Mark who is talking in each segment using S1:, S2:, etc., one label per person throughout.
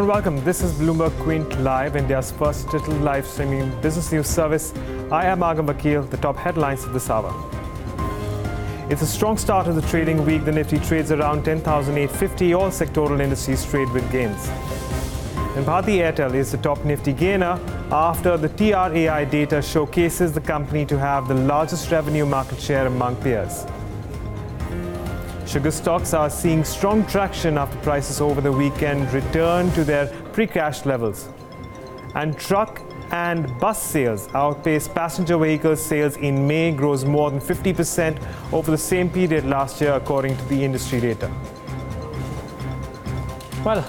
S1: welcome. This is Bloomberg Quint Live, India's first digital live streaming business news service. I am Agam Vakil, the top headlines of this hour. It's a strong start to the trading week. The Nifty trades around 10,850. All sectoral indices trade with gains. And Bharti Airtel is the top Nifty gainer after the TRAI data showcases the company to have the largest revenue market share among peers. Sugar stocks are seeing strong traction after prices over the weekend return to their pre-crash levels. And truck and bus sales outpaced passenger vehicle sales in May, grows more than 50% over the same period last year, according to the industry data.
S2: Well,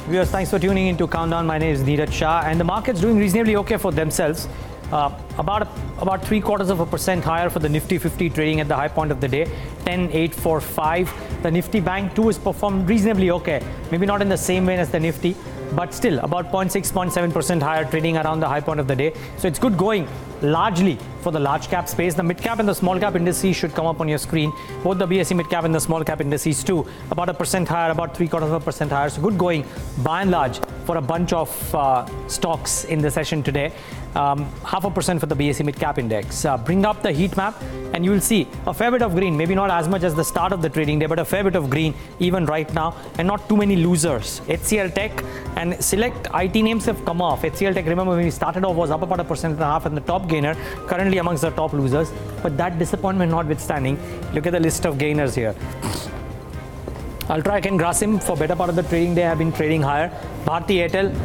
S2: viewers, thanks for tuning in to Countdown. My name is Neeraj Shah, and the market's doing reasonably okay for themselves. About 0.75% higher for the Nifty 50 trading at the high point of the day, 10,845. The Nifty Bank too has performed reasonably okay. Maybe not in the same way as the Nifty, but still about 0.6-0.7% higher trading around the high point of the day. So it's good going largely for the large cap space. The mid cap and the small cap indices should come up on your screen. Both the BSE mid cap and the small cap indices too, about 1% higher, about 0.75% higher. So good going by and large for a bunch of stocks in the session today. 0.5% for the BSE mid cap index. Bring up the heat map and you will see a fair bit of green, maybe not as much as the start of the trading day, but a fair bit of green even right now, and not too many losers. HCL Tech and select IT names have come off. HCL Tech, remember when we started off, was up about 1.5% and the top gainer, currently amongst the top losers. But that disappointment notwithstanding, look at the list of gainers here. Ultra and Grasim for better part of the trading day have been trading higher. Bharti Airtel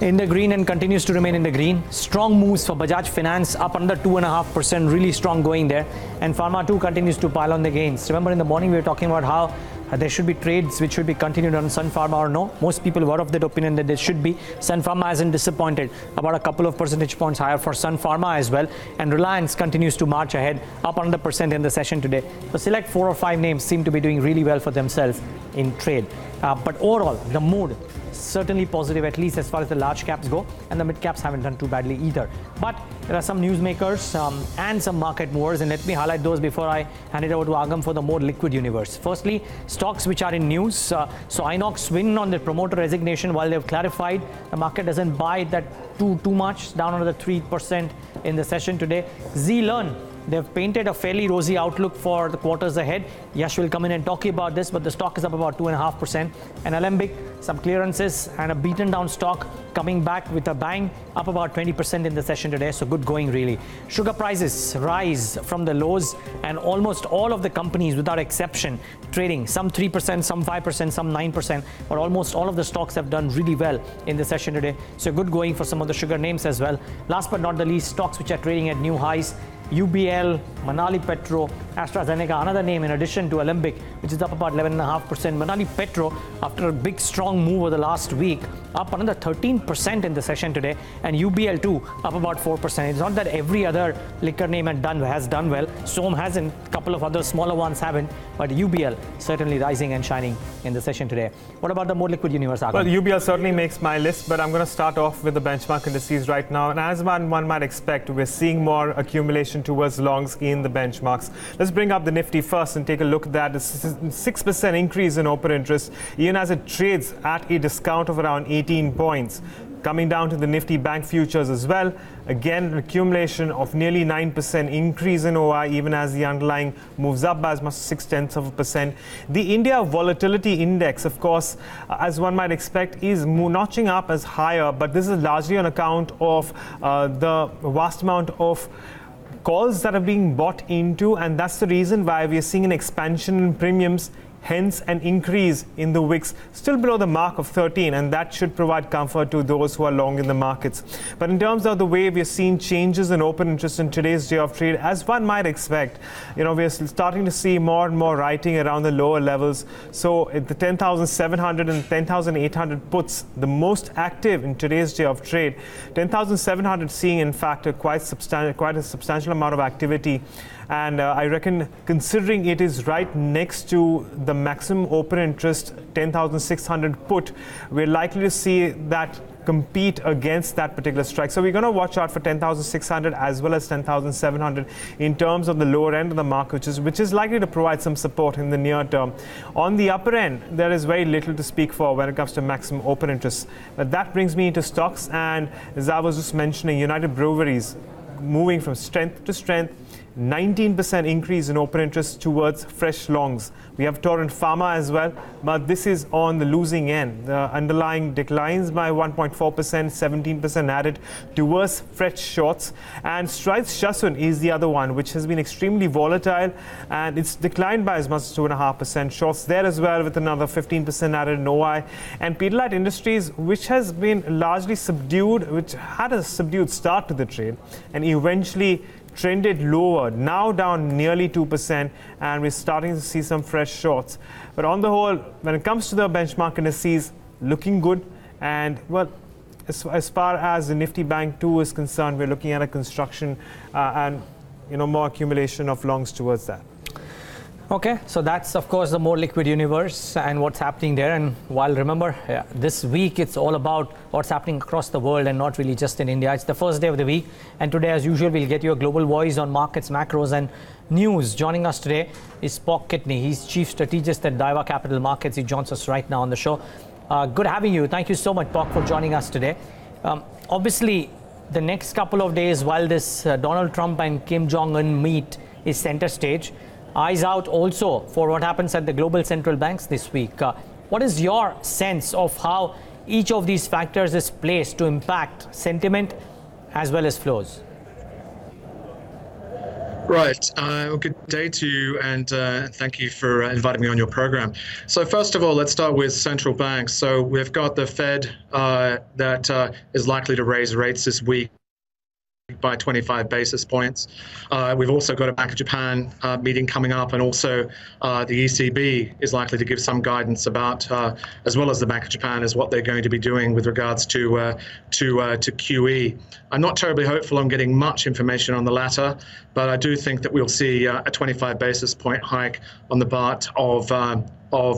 S2: in the green and continues to remain in the green. Strong moves for Bajaj Finance, up under 2.5%, really strong going there. And Pharma 2 continues to pile on the gains. Remember in the morning we were talking about how there should be trades which should be continued on Sun Pharma or no. Most people were of that opinion that there should be. Sun Pharma hasn't disappointed. About a couple of percentage points higher for Sun Pharma as well. And Reliance continues to march ahead, up under % in the session today. So select 4 or 5 names seem to be doing really well for themselves in trade. But overall, the mood certainly positive, at least as far as the large caps go, and the mid caps haven't done too badly either. But there are some newsmakers and some market movers, and let me highlight those before I hand it over to Agam for the more liquid universe. Firstly, stocks which are in news. So Inox win on the promoter resignation. While they've clarified, the market doesn't buy that too much, down another 3% in the session today. Zee Learn, they've painted a fairly rosy outlook for the quarters ahead. Yash will come in and talk about this, but the stock is up about 2.5%. And Alembic, some clearances and a beaten down stock coming back with a bang, up about 20% in the session today. So good going really. Sugar prices rise from the lows, and almost all of the companies without exception trading, some 3%, some 5%, some 9%, but almost all of the stocks have done really well in the session today. So good going for some of the sugar names as well. Last but not the least, stocks which are trading at new highs. UBL, Manali Petro, AstraZeneca, another name in addition to Alembic, which is up about 11.5%. Manali Petro, after a big strong move over the last week, up another 13% in the session today, and UBL too up about 4%. It's not that every other liquor name has done well. Som hasn't, a couple of other smaller ones haven't, but UBL certainly rising and shining in the session today. What about the more liquid universe, Agam?
S1: Well, UBL certainly makes my list, but I'm going to start off with the benchmark indices right now. And as one might expect, we're seeing more accumulation towards longs in the benchmarks. Let's bring up the Nifty first and take a look at that. It's a 6% increase in open interest, even as it trades at a discount of around 18 points. Coming down to the Nifty Bank futures as well, again an accumulation of nearly 9% increase in OI, even as the underlying moves up by as much as 0.6%. The India Volatility Index, of course, as one might expect, is notching up as higher, but this is largely on account of the vast amount of calls that are being bought into, and that's the reason why we are seeing an expansion in premiums, hence an increase in the VIX, still below the mark of 13, and that should provide comfort to those who are long in the markets. But in terms of the way we are seeing changes in open interest in today's day of trade, as one might expect, we're starting to see more and more writing around the lower levels. So at the 10,700 and 10,800 puts the most active in today's day of trade. 10,700 seeing in fact quite a substantial amount of activity. And I reckon, considering it is right next to the maximum open interest 10,600 put, we're likely to see that compete against that particular strike. So we're going to watch out for 10,600 as well as 10,700 in terms of the lower end of the market, which is likely to provide some support in the near term. On the upper end, there is very little to speak for when it comes to maximum open interest. But that brings me into stocks, and as I was just mentioning, United Breweries moving from strength to strength. 19% increase in open interest towards fresh longs. We have Torrent Pharma as well, but this is on the losing end. The underlying declines by 1.4%, 17% added towards fresh shorts. And Strides Shasun is the other one, which has been extremely volatile, and it's declined by as much as 2.5%. Shorts there as well, with another 15% added in OI. And Pidilite Industries, which has been largely subdued, which had a subdued start to the trade, and eventually trended lower, now down nearly 2%, and we're starting to see some fresh shorts. But on the whole, when it comes to the benchmark indices, looking good. And well, as far as the Nifty Bank 2 is concerned, we're looking at a construction and more accumulation of longs towards that.
S2: Okay, so that's of course the more liquid universe and what's happening there. And while remember, this week it's all about what's happening across the world and not really just in India. It's the first day of the week, and today as usual we'll get you a global voice on markets, macros and news. Joining us today is Paul Kitney. He's Chief Strategist at Daiwa Capital Markets. He joins us right now on the show. Good having you. Thank you so much, Paul, for joining us today. Obviously, the next couple of days while this Donald Trump and Kim Jong-un meet is center stage. Eyes out also for what happens at the global central banks this week. What is your sense of how each of these factors is placed to impact sentiment as well as flows?
S3: Right. Good day to you, and thank you for inviting me on your program. So first of all, let's start with central banks. So we've got the Fed that is likely to raise rates this week by 25 basis points. We've also got a Bank of Japan meeting coming up, and also the ECB is likely to give some guidance about, as well as the Bank of Japan, as what they're going to be doing with regards to QE. I'm not terribly hopeful on getting much information on the latter, but I do think that we'll see a 25 basis point hike on the part of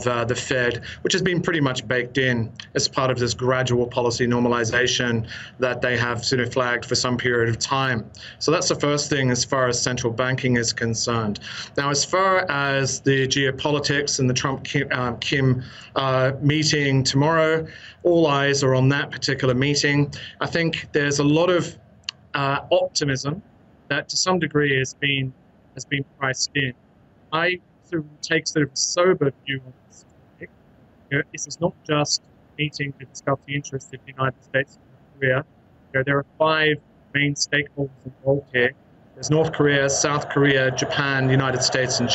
S3: the Fed, which has been pretty much baked in as part of this gradual policy normalization that they have sort of flagged for some period of time. So that's the first thing as far as central banking is concerned. Now, as far as the geopolitics and the Trump-Kim meeting tomorrow, all eyes are on that particular meeting. I think there's a lot of optimism that to some degree has been priced in. I take sort of a sober view on this topic. This is not just a meeting to discuss the interests of the United States and North Korea. There are 5 main stakeholders involved here. There's North Korea, South Korea, Japan, the United States, and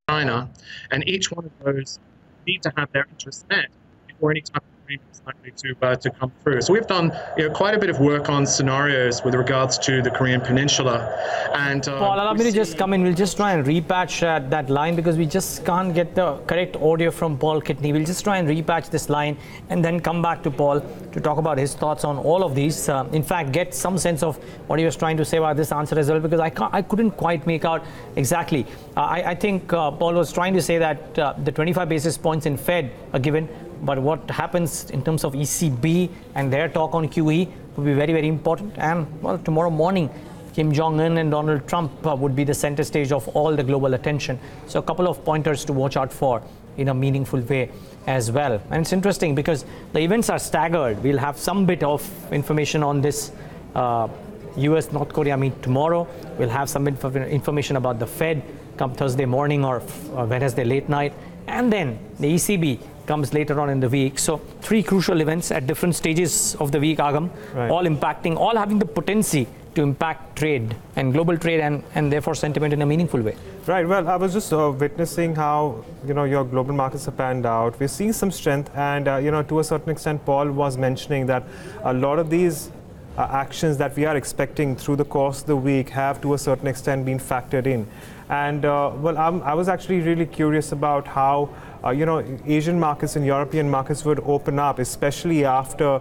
S3: China. And each one of those need to have their interests met before any type of agreement is likely to come through. So we've done quite a bit of work on scenarios with regards to the Korean Peninsula. And
S2: Paul, allow me to just come in. We'll just try and repatch that line because we just can't get the correct audio from Paul Kitney. We'll just try and repatch this line and then come back to Paul to talk about his thoughts on all of these. In fact, get some sense of what he was trying to say about this answer as well, because I couldn't quite make out exactly. I think Paul was trying to say that the 25 basis points in Fed are given, but what happens in terms of ECB and their talk on QE will be very, very important. And well, tomorrow morning, Kim Jong-un and Donald Trump would be the center stage of all the global attention. So a couple of pointers to watch out for in a meaningful way as well. And it's interesting because the events are staggered. We'll have some bit of information on this US-North Korea meet tomorrow. We'll have some information about the Fed come Thursday morning or Wednesday late night. And then the ECB comes later on in the week. So 3 crucial events at different stages of the week, Agam, right, all impacting, all having the potency to impact trade and global trade and therefore sentiment in a meaningful way.
S1: Right. Well, I was just witnessing how your global markets have panned out. We're seeing some strength, and to a certain extent, Paul was mentioning that a lot of these actions that we are expecting through the course of the week have to a certain extent been factored in. And I was actually really curious about how Asian markets and European markets would open up, especially after,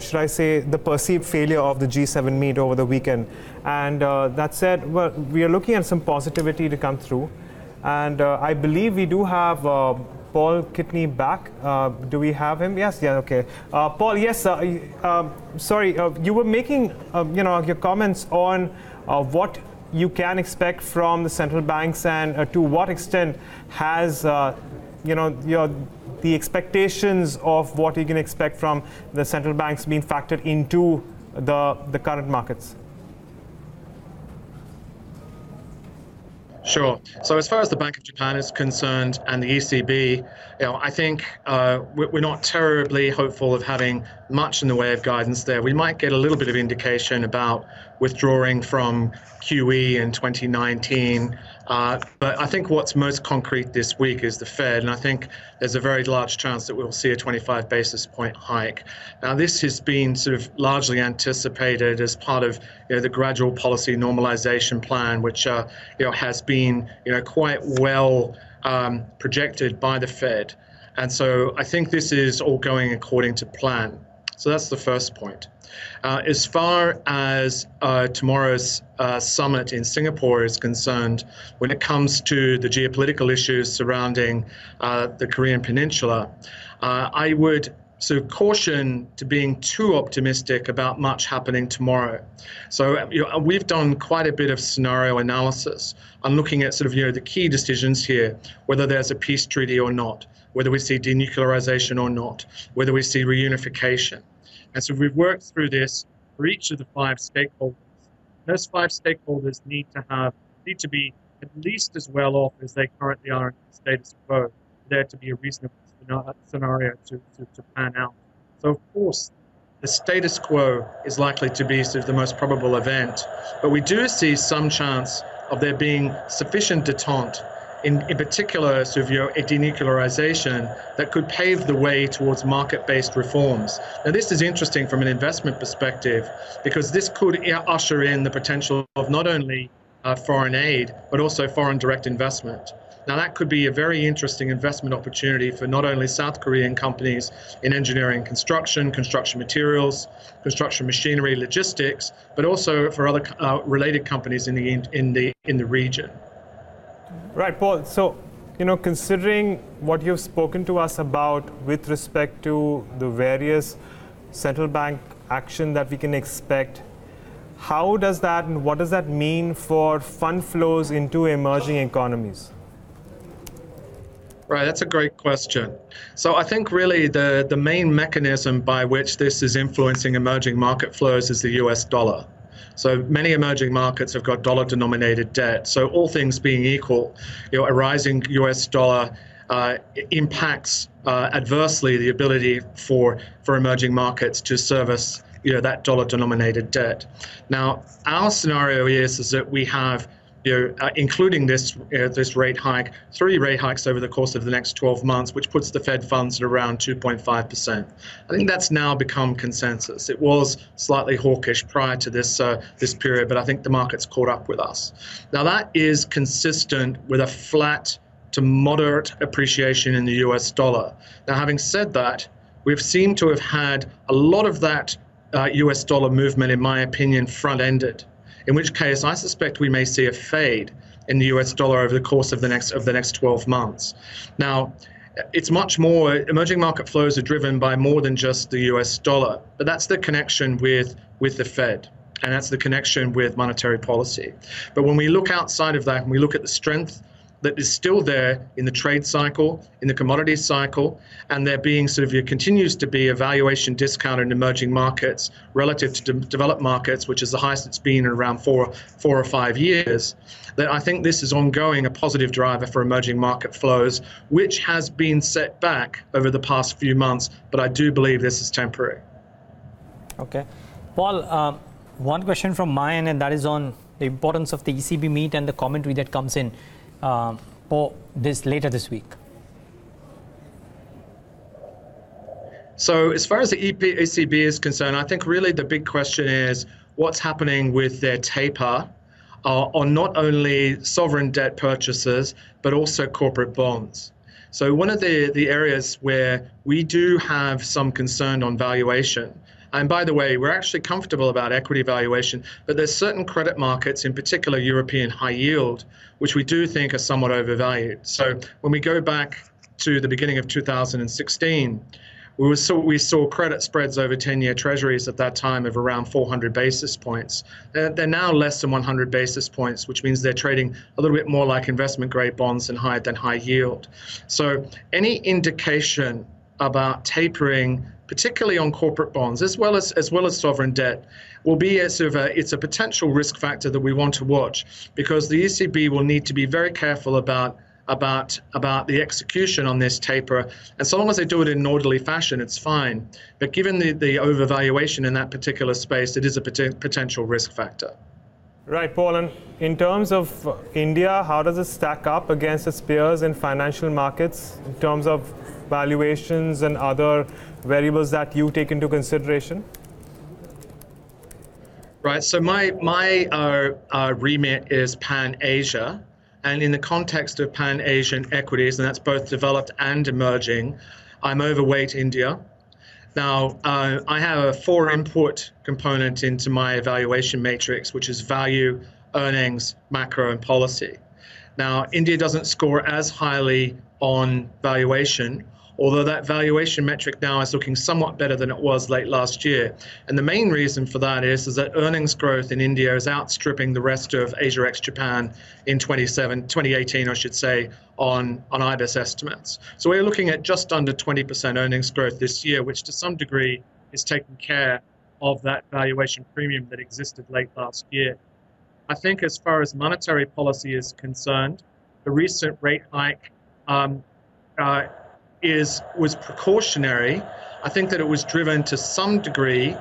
S1: should I say, the perceived failure of the G7 meet over the weekend. And that said, we are looking at some positivity to come through. And I believe we do have Paul Kitney back. Do we have him? Yes, yeah, okay. Paul, yes, sorry, you were making your comments on what you can expect from the central banks, and to what extent has the expectations of what you can expect from the central banks being factored into the current markets?
S3: Sure. So as far as the Bank of Japan is concerned and the ECB, I think we're not terribly hopeful of having much in the way of guidance there. We might get a little bit of indication about withdrawing from QE in 2019. But I think what's most concrete this week is the Fed, and I think there's a very large chance that we'll see a 25 basis point hike. Now, this has been sort of largely anticipated as part of the gradual policy normalization plan, which has been quite well projected by the Fed. And so I think this is all going according to plan. So that's the first point. As far as tomorrow's summit in Singapore is concerned, when it comes to the geopolitical issues surrounding the Korean Peninsula, I would sort of caution to being too optimistic about much happening tomorrow. So we've done quite a bit of scenario analysis. I'm looking at sort of the key decisions here, whether there's a peace treaty or not, whether we see denuclearization or not, whether we see reunification. And so we've worked through this for each of the 5 stakeholders. Those 5 stakeholders need to be at least as well off as they currently are in the status quo for there to be a reasonable scenario to pan out. So of course, the status quo is likely to be sort of the most probable event, but we do see some chance of there being sufficient detente, in particular sort of a denuclearization that could pave the way towards market-based reforms. Now this is interesting from an investment perspective because this could usher in the potential of not only foreign aid, but also foreign direct investment. Now that could be a very interesting investment opportunity for not only South Korean companies in engineering, construction materials, construction machinery, logistics, but also for other related companies in the region.
S1: Right, Paul. So, considering what you've spoken to us about with respect to the various central bank action that we can expect, how does that and what does that mean for fund flows into emerging economies?
S3: Right, that's a great question. So I think really the main mechanism by which this is influencing emerging market flows is the US dollar. So many emerging markets have got dollar-denominated debt. So all things being equal, a rising US dollar impacts adversely the ability for emerging markets to service that dollar-denominated debt. Now, our scenario is that we have including this rate hike, 3 rate hikes over the course of the next 12 months, which puts the Fed funds at around 2.5%. I think that's now become consensus. It was slightly hawkish prior to this period, but I think the market's caught up with us. Now that is consistent with a flat to moderate appreciation in the US dollar. Now having said that, we've seemed to have had a lot of that US dollar movement, in my opinion, front-ended. In which case, I suspect we may see a fade in the US dollar over the course of the next 12 months. Now, it's much more, emerging market flows are driven by more than just the US dollar, but that's the connection with the Fed, and that's the connection with monetary policy. But when we look outside of that, and we look at the strength that is still there in the trade cycle, in the commodities cycle, and there being continues to be a valuation discount in emerging markets relative to developed markets, which is the highest it's been in around 4 or 5 years, that I think this is ongoing a positive driver for emerging market flows, which has been set back over the past few months, but I do believe this is temporary.
S2: Okay. Paul, one question from my end, and that is on the importance of the ECB meet and the commentary that comes in for this later this week.
S3: So as far as the ECB is concerned, I think really the big question is what's happening with their taper on not only sovereign debt purchases, but also corporate bonds. So one of the areas where we do have some concern on valuation, and by the way, we're actually comfortable about equity valuation, but there's certain credit markets, in particular European high yield, which we do think are somewhat overvalued. So when we go back to the beginning of 2016, we saw credit spreads over 10-year treasuries at that time of around 400 basis points. They're now less than 100 basis points, which means they're trading a little bit more like investment grade bonds and higher than high yield. So any indication about tapering, particularly on corporate bonds, as well as sovereign debt, will be it's a potential risk factor that we want to watch, because the ECB will need to be very careful about the execution on this taper. And so long as they do it in an orderly fashion, it's fine. But given the overvaluation in that particular space, it is a potential risk factor.
S1: Right, Paul. And in terms of India, how does it stack up against its peers in financial markets in terms of valuations and other variables that you take into consideration?
S3: Right. So my remit is Pan-Asia. And in the context of Pan-Asian equities, and that's both developed and emerging, I'm overweight India. Now, I have a 4-input component into my evaluation matrix, which is value, earnings, macro, and policy. Now, India doesn't score as highly on valuation, although that valuation metric now is looking somewhat better than it was late last year. And the main reason for that is that earnings growth in India is outstripping the rest of Asia ex-Japan in 2018, I should say, on IBIS estimates. So we're looking at just under 20% earnings growth this year, which to some degree is taking care of that valuation premium that existed late last year. I think as far as monetary policy is concerned, the recent rate hike was precautionary. I think that it was driven to some degree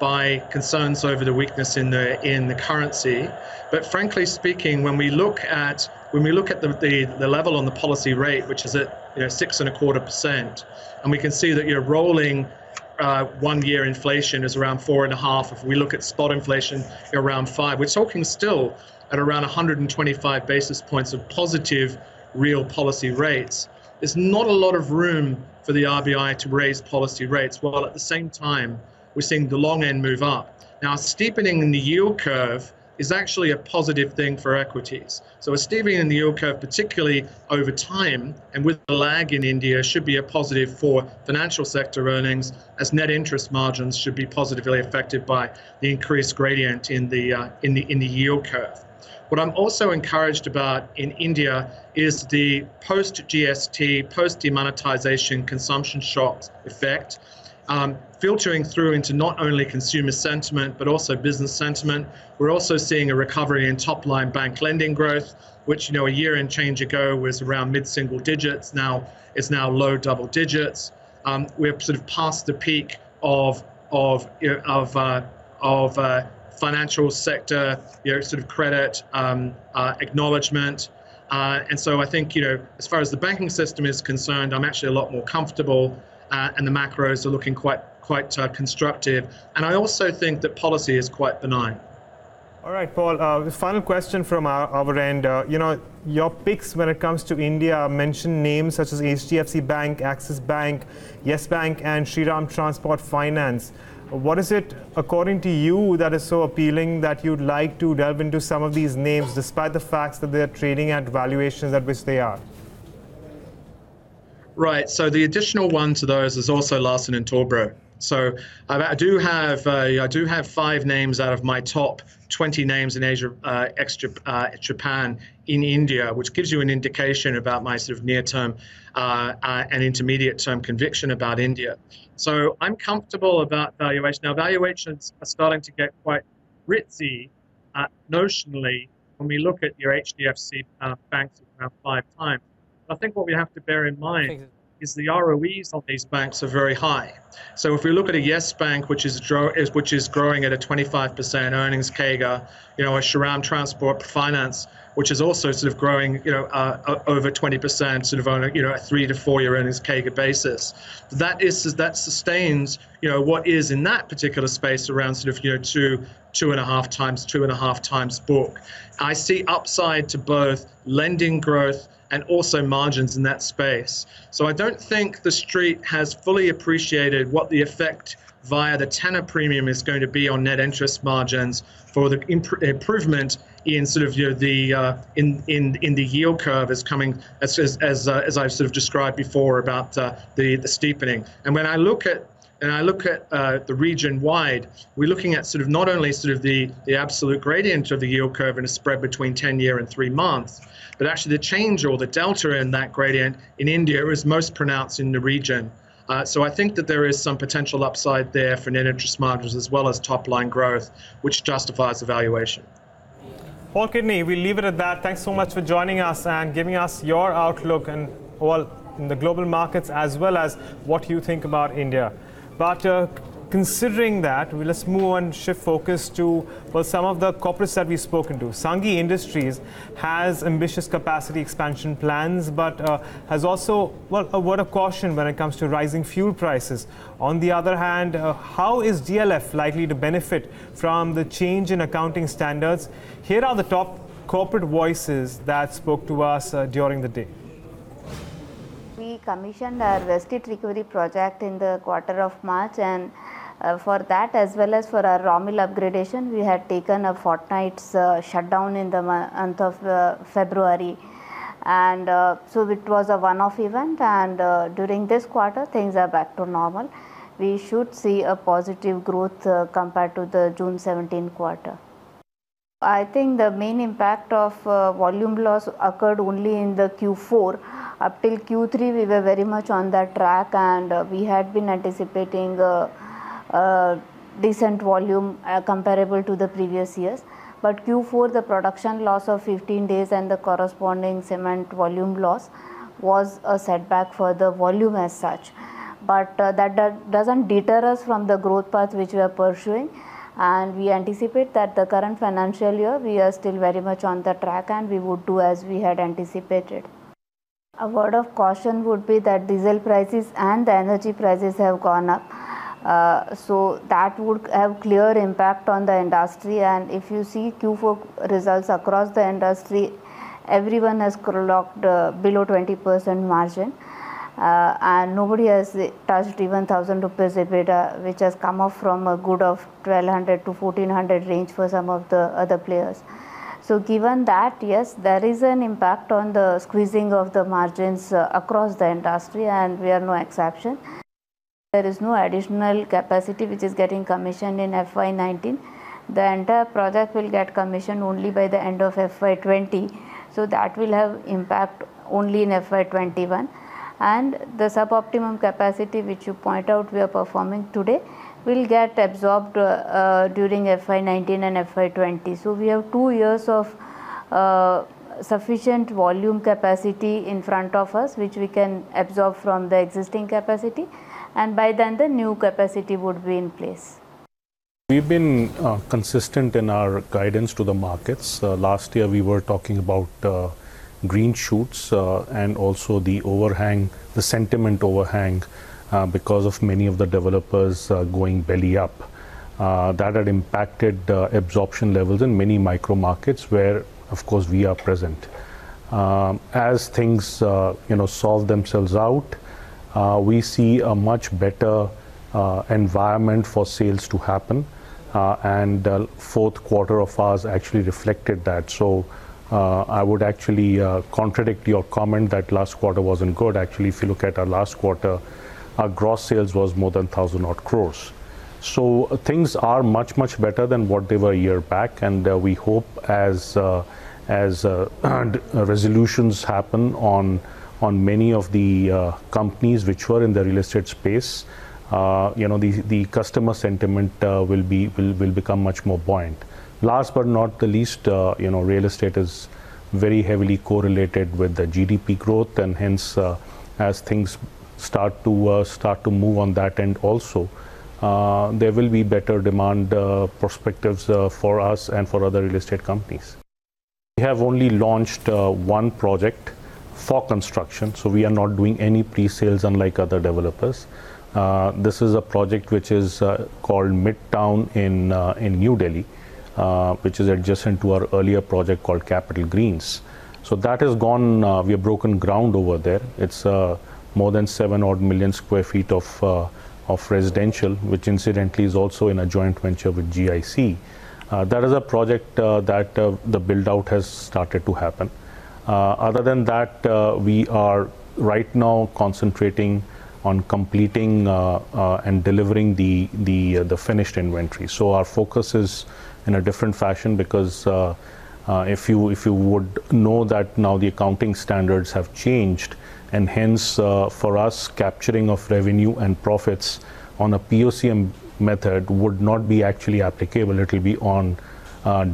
S3: by concerns over the weakness in the currency. But frankly speaking, when we look at the level on the policy rate, which is at 6.25%, and we can see that you're rolling 1-year inflation is around 4.5%. If we look at spot inflation, around 5%. We're talking still at around 125 basis points of positive real policy rates. There's not a lot of room for the RBI to raise policy rates, while at the same time, we're seeing the long end move up. Now, steepening in the yield curve is actually a positive thing for equities. So a steepening in the yield curve, particularly over time, and with the lag in India, should be a positive for financial sector earnings, as net interest margins should be positively affected by the increased gradient in the yield curve. What I'm also encouraged about in India is the post-GST, post-demonetization consumption shock effect, filtering through into not only consumer sentiment, but also business sentiment. We're also seeing a recovery in top-line bank lending growth, which a year and change ago was around mid-single digits, now is now low double digits. We're sort of past the peak of financial sector, sort of credit acknowledgement. And so I think, as far as the banking system is concerned, I'm actually a lot more comfortable, and the macros are looking quite constructive. And I also think that policy is quite benign.
S1: All right, Paul, the final question from our end. Your picks when it comes to India mention names such as HDFC Bank, Axis Bank, Yes Bank, and Shriram Transport Finance. What is it, according to you, that is so appealing that you'd like to delve into some of these names, despite the fact that they're trading at valuations at which they are? Right. So the additional one to those is also Larsen and Torbro. So I do have 5 names out of my top 20 names in Asia ex-Japan in India, which gives you an indication about my sort of near-term and intermediate-term conviction about India. So I'm comfortable about valuation. Now, valuations are starting to get quite ritzy notionally when we look at your HDFC banks around 5 times. I think what we have to bear in mind is the ROEs on these banks are very high. So if we look at a Yes Bank, which is growing at a 25% earnings CAGR, a Shriram Transport Finance, which is also sort of growing, over 20%, sort of on a 3 to 4 year earnings CAGR basis. That sustains, what is in that particular space around sort of, 2.5 times book. I see upside to both lending growth and also margins in that space. So I don't think the street has fully appreciated what the effect
S3: via the tenor premium is going to be on net interest margins for the improvement in sort of the in the yield curve is coming as I've sort of described before about the steepening. And when I look at the region wide, we're looking at sort of not only sort of the absolute gradient of the yield curve and a spread between 10-year and 3 months, but actually the change or the delta in that gradient in India is most pronounced in the region. So I think that there is some potential upside there for net interest margins as well as top line growth, which justifies the valuation.
S1: Paul Kidney, we'll leave it at that. Thanks so much for joining us and giving us your outlook and all in the global markets as well as what you think about India. But considering that, let's move on, shift focus to some of the corporates that we've spoken to. Sanghi Industries has ambitious capacity expansion plans, but has also a word of caution when it comes to rising fuel prices. On the other hand, how is DLF likely to benefit from the change in accounting standards? Here are the top corporate voices that spoke to us during the day.
S4: We commissioned our Westit recovery project in the quarter of March, and for that as well as for our raw mill upgradation, we had taken a fortnight's shutdown in the month of February, and so it was a one-off event, and during this quarter things are back to normal. We should see a positive growth compared to the June 17 quarter. I think the main impact of volume loss occurred only in the Q4. Up till Q3 we were very much on that track, and we had been anticipating decent volume comparable to the previous years. But Q4 the production loss of 15 days and the corresponding cement volume loss was a setback for the volume as such. But that doesn't deter us from the growth path which we are pursuing, and we anticipate that the current financial year we are still very much on the track and we would do as we had anticipated. A word of caution would be that diesel prices and the energy prices have gone up. So that would have clear impact on the industry, and if you see Q4 results across the industry, everyone has clocked below 20% margin, and nobody has touched even 1,000 rupees EBITDA, which has come off from a good of 1,200 to 1,400 range for some of the other players. So given that, yes, there is an impact on the squeezing of the margins across the industry, and we are no exception. There is no additional capacity which is getting commissioned in FY19. The entire project will get commissioned only by the end of FY20. So that will have impact only in FY21. And the suboptimum capacity which you point out we are performing today will get absorbed during FY19 and FY20. So we have 2 years of sufficient volume capacity in front of us which we can absorb from the existing capacity, and by then the new capacity would be in place.
S5: We've been consistent in our guidance to the markets. Last year we were talking about green shoots and also the overhang, the sentiment overhang because of many of the developers going belly up. That had impacted absorption levels in many micro markets where of course we are present. As things solve themselves out, we see a much better environment for sales to happen, and fourth quarter of ours actually reflected that. So I would actually contradict your comment that last quarter wasn't good. Actually, if you look at our last quarter, our gross sales was more than 1,000 odd crores. So things are much better than what they were a year back, and we hope as resolutions happen on many of the companies which were in the real estate space, the customer sentiment will become much more buoyant. Last but not the least, real estate is very heavily correlated with the GDP growth, and hence as things start to move on that end also, there will be better demand perspectives for us and for other real estate companies. We have only launched one project for construction, so we are not doing any pre-sales unlike other developers. This is a project which is called Midtown in New Delhi, which is adjacent to our earlier project called Capital Greens. So that has gone, we have broken ground over there. It's more than 7 odd million square feet of residential, which incidentally is also in a joint venture with GIC. That is a project that the build-out has started to happen. Other than that, we are right now concentrating on completing and delivering the finished inventory. So our focus is in a different fashion, because if you would know that now the accounting standards have changed, and hence for us capturing of revenue and profits on a POCM method would not be actually applicable. It will be on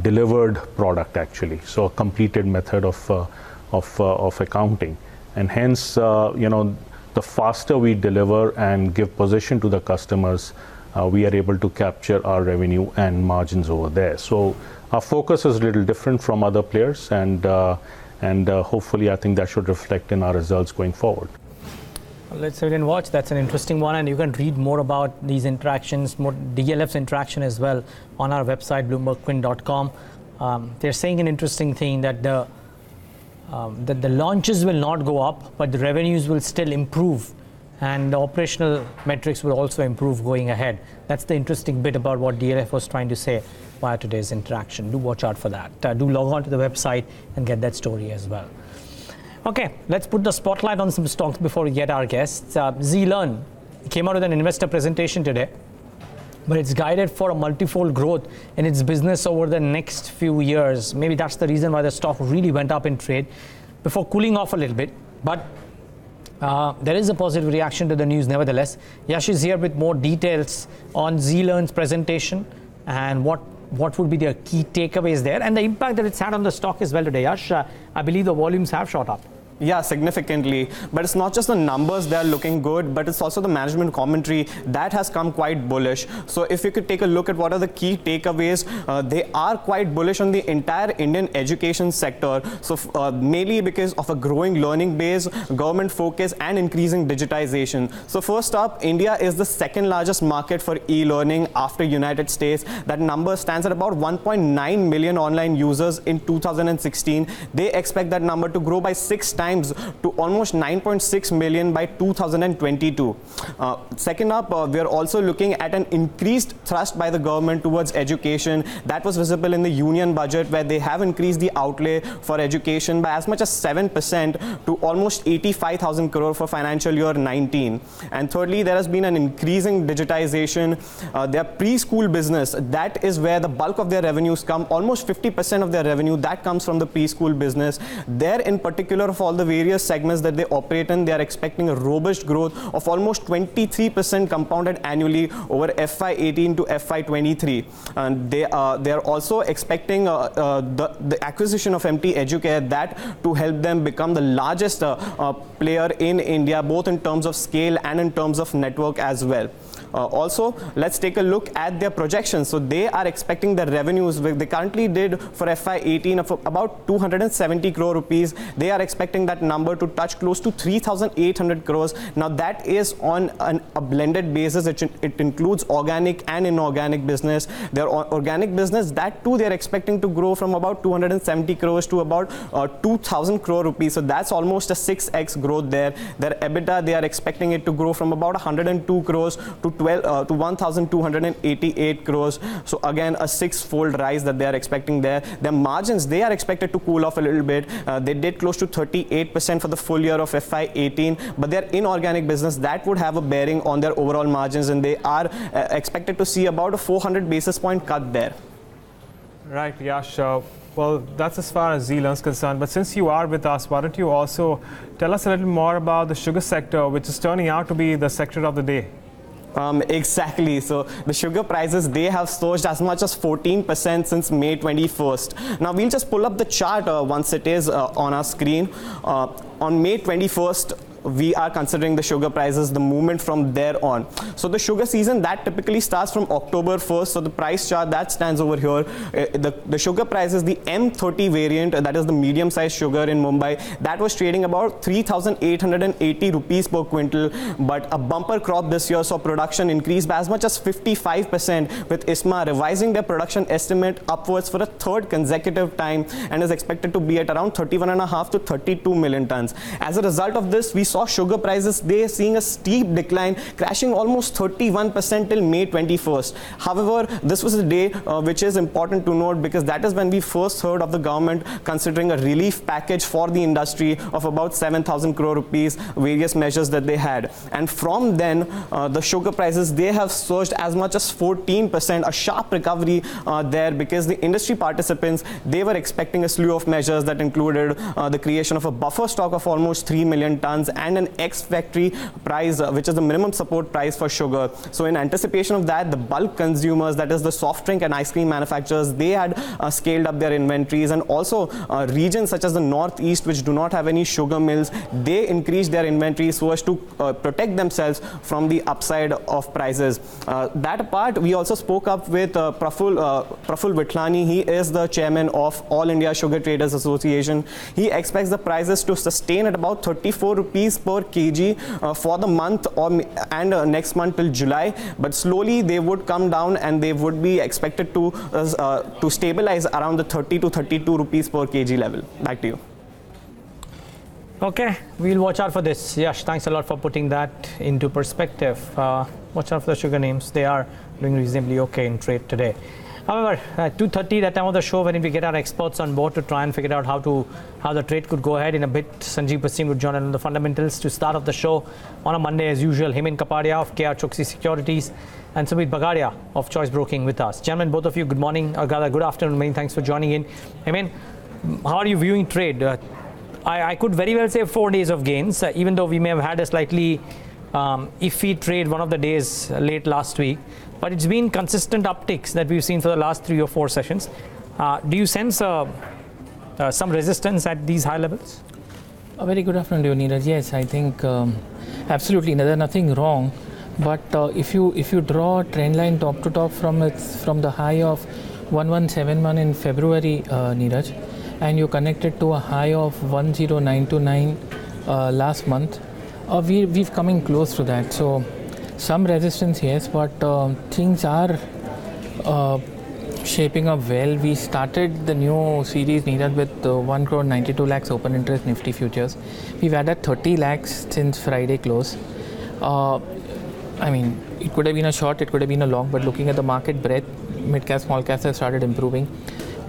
S5: delivered product actually, so a completed method of accounting, and hence the faster we deliver and give position to the customers, we are able to capture our revenue and margins over there. So our focus is a little different from other players, and hopefully I think that should reflect in our results going forward.
S2: Let's wait and watch. That's an interesting one, and you can read more about these interactions, more DLF's interaction as well, on our website, bloombergquint.com. They're saying an interesting thing, that the launches will not go up, but the revenues will still improve, and the operational metrics will also improve going ahead. That's the interesting bit about what DLF was trying to say via today's interaction. Do watch out for that. Do log on to the website and get that story as well. Okay, let's put the spotlight on some stocks before we get our guests. Zee Learn came out with an investor presentation today, but it's guided for a multifold growth in its business over the next few years. Maybe that's the reason why the stock really went up in trade before cooling off a little bit. But there is a positive reaction to the news nevertheless. Yash is here with more details on Zee Learn's presentation and what would be the key takeaways there, and the impact that it's had on the stock as well today. Yash, I believe the volumes have shot up.
S6: Yeah, significantly. But it's not just the numbers that are looking good, but it's also the management commentary that has come quite bullish. So if you could take a look at what are the key takeaways, they are quite bullish on the entire Indian education sector. So mainly because of a growing learning base, government focus, and increasing digitization. So first up, India is the second largest market for e-learning after United States. That number stands at about 1.9 million online users in 2016. They expect that number to grow by 6 times to almost 9.6 million by 2022. Second up, we are also looking at an increased thrust by the government towards education. That was visible in the union budget, where they have increased the outlay for education by as much as 7% to almost 85,000 crore for financial year 19. And thirdly, there has been an increasing digitization. Their preschool business, that is where the bulk of their revenues come. Almost 50% of their revenue that comes from the preschool business. There in particular, of all the various segments that they operate in, they are expecting a robust growth of almost 23% compounded annually over FY18 to FY23. And they are also expecting the acquisition of MT Educare, that to help them become the largest player in India, both in terms of scale and in terms of network as well. Also, let's take a look at their projections. So they are expecting the revenues, they currently did for FY18 of about 270 crore rupees. They are expecting that number to touch close to 3,800 crores. Now that is on a blended basis. It includes organic and inorganic business. Their organic business, that too they are expecting to grow from about 270 crores to about 2,000 crore rupees. So that's almost a 6x growth there. Their EBITDA, they are expecting it to grow from about 102 crores to 1,288 crores. So again, a 6-fold rise that they are expecting there. Their margins, they are expected to cool off a little bit. They did close to 38% for the full year of FY18, but their inorganic business, that would have a bearing on their overall margins, and they are expected to see about a 400 basis point cut there.
S1: Right, Yash. Well, that's as far as Zee Learn is concerned. But since you are with us, why don't you also tell us a little more about the sugar sector, which is turning out to be the sector of the day?
S6: Exactly. So the sugar prices, they have surged as much as 14% since May 21st. Now we'll just pull up the chart once it is on our screen. On May 21st, we are considering the sugar prices, the movement from there on. So the sugar season, that typically starts from October 1st. So the price chart that stands over here, the sugar prices, the M30 variant, that is the medium sized sugar in Mumbai, that was trading about 3,880 rupees per quintal. But a bumper crop this year saw production increase by as much as 55%, with ISMA revising their production estimate upwards for a third consecutive time, and is expected to be at around 31.5 to 32 million tons. As a result of this, we saw sugar prices, they are seeing a steep decline, crashing almost 31% till May 21st. However, this was a day which is important to note, because that is when we first heard of the government considering a relief package for the industry of about 7,000 crore rupees, various measures that they had. And from then, the sugar prices, they have surged as much as 14%, a sharp recovery there, because the industry participants, they were expecting a slew of measures that included the creation of a buffer stock of almost 3 million tons and an ex-factory price, which is the minimum support price for sugar. So in anticipation of that, the bulk consumers, that is the soft drink and ice cream manufacturers, they had scaled up their inventories, and also regions such as the northeast, which do not have any sugar mills, they increased their inventories so as to protect themselves from the upside of prices. That apart, we also spoke up with Praful Vitlani. He is the chairman of All India Sugar Traders Association. He expects the prices to sustain at about 34 rupees per kg for the month and next month till July, but slowly they would come down and they would be expected to stabilize around the 30 to 32 rupees per kg level. Back to you.
S2: Okay, we'll watch out for this. Yash, thanks a lot for putting that into perspective. Watch out for the sugar names. They are doing reasonably okay in trade today. However, at 2:30, that time of the show, when we get our experts on board to try and figure out how the trade could go ahead in a bit, Sanjeev Basim would join on the fundamentals. To start off the show on a Monday, as usual, Hemen Kapadia of KR Choksi Securities and Sumit Bagadia of Choice Broking with us. Gentlemen, both of you, good morning, or rather good afternoon. Many thanks for joining in. Hemen, how are you viewing trade? I could very well say 4 days of gains, even though we may have had a slightly iffy trade one of the days late last week. But it's been consistent upticks that we've seen for the last 3 or 4 sessions. Do you sense some resistance at these high levels?
S7: A very good afternoon, Neeraj. Yes, I think absolutely there's nothing wrong. But if you draw a trend line top to top from the high of 1171 in February, Neeraj, and you connect it to a high of 10929 last month, we've coming close to that. So some resistance, yes, but things are shaping up well. We started the new series, Neeraj, with 1 crore 92 lakhs open interest Nifty futures. We've added 30 lakhs since Friday close. I mean, it could have been a short, it could have been a long, but looking at the market breadth, mid cap, small caps have started improving.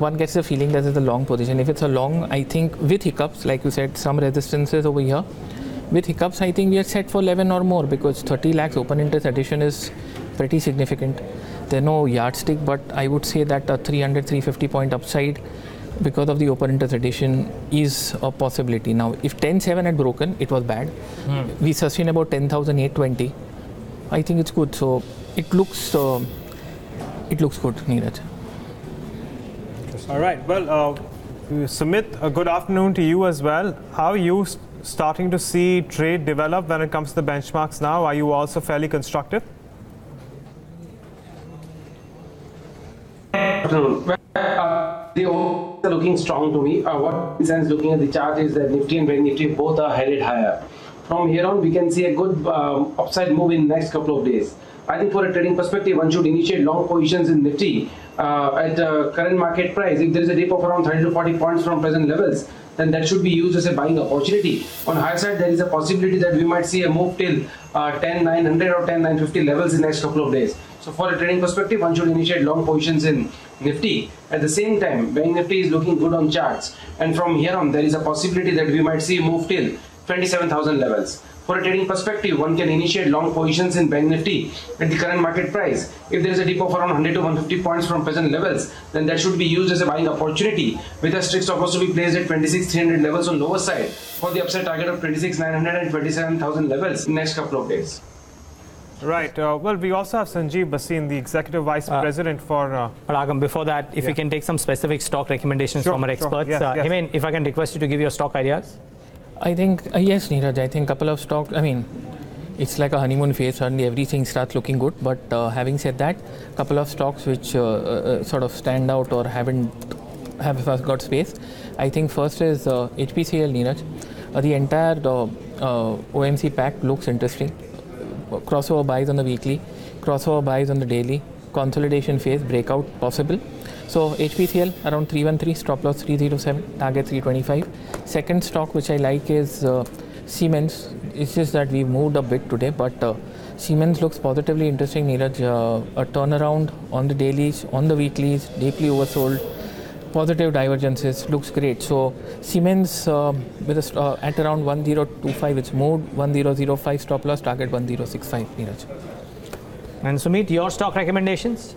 S7: One gets the feeling that it's a long position. If it's a long, I think with hiccups, like you said, some resistances over here. With hiccups, I think we are set for 11 or more, because 30 lakhs open interest addition is pretty significant. There's no yardstick, but I would say that a 300-350 point upside because of the open interest addition is a possibility. Now, if 10.7 had broken, it was bad. We sustain about 10,820. I think it's good. So it looks good, Neeraj.
S1: All right. Well, Sumit, a good afternoon to you as well. How are you starting to see trade develop when it comes to the benchmarks now? Are you also fairly constructive?
S8: They are looking strong to me. What sense looking at the chart is that Nifty and Bank Nifty both are headed higher. From here on, we can see a good upside move in the next couple of days. I think for a trading perspective, one should initiate long positions in Nifty at current market price. If there is a dip of around 30 to 40 points from present levels, then that should be used as a buying opportunity. On the higher side, there is a possibility that we might see a move till 10,900 or 10,950 levels in the next couple of days. So for a trading perspective, one should initiate long positions in Nifty. At the same time, Bank Nifty is looking good on charts. And from here on, there is a possibility that we might see a move till 27,000 levels. For a trading perspective, one can initiate long positions in Bank Nifty at the current market price. If there is a dip of around 100 to 150 points from present levels, then that should be used as a buying opportunity, with a strict stop loss to be placed at 26,300 levels on lower side for the upside target of 26,900 and 27,000 levels in the next couple of days.
S1: Right. Well, we also have Sanjeev Basim, the Executive Vice President for...
S2: Agam, before that, if we can take some specific stock recommendations from our experts.
S1: Yes, yes.
S2: I mean, if I can request you to give your stock ideas.
S7: I think, yes, Neeraj, I think a couple of stocks, I mean, it's like a honeymoon phase, suddenly everything starts looking good. But having said that, a couple of stocks which sort of stand out or have got space. I think first is HPCL, Neeraj. The entire OMC pack looks interesting. Crossover buys on the weekly, crossover buys on the daily, consolidation phase, breakout possible. So HPCL around 313, stop loss 307, target 325. Second stock which I like is Siemens. it's just that we moved a bit today, but Siemens looks positively interesting, Neeraj. A turnaround on the dailies, on the weeklies, deeply oversold, positive divergences, looks great. So Siemens with at around 1025, it's moved, 1005 stop loss, target 1065, Neeraj.
S2: And Sumit, your stock recommendations?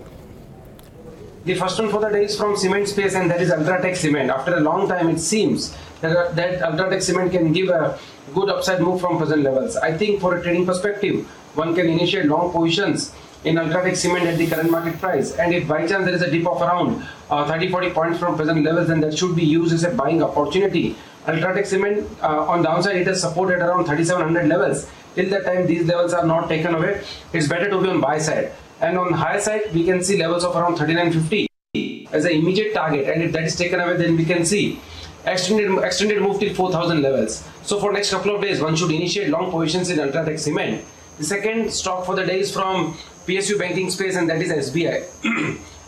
S8: The first one for the day is from cement space, and that is Ultratech Cement. After a long time, it seems that Ultratech Cement can give a good upside move from present levels. I think for a trading perspective, one can initiate long positions in Ultratech Cement at the current market price. And if by chance there is a dip of around 30-40 points from present levels, then that should be used as a buying opportunity. Ultratech Cement, on downside, it has supported around 3700 levels. Till that time, these levels are not taken away, it's better to be on buy side. And on higher side, we can see levels of around 3950 as an immediate target. And if that is taken away, then we can see extended move till 4000 levels. So for next couple of days, one should initiate long positions in Ultratech Cement. The second stock for the day is from PSU banking space, and that is SBI.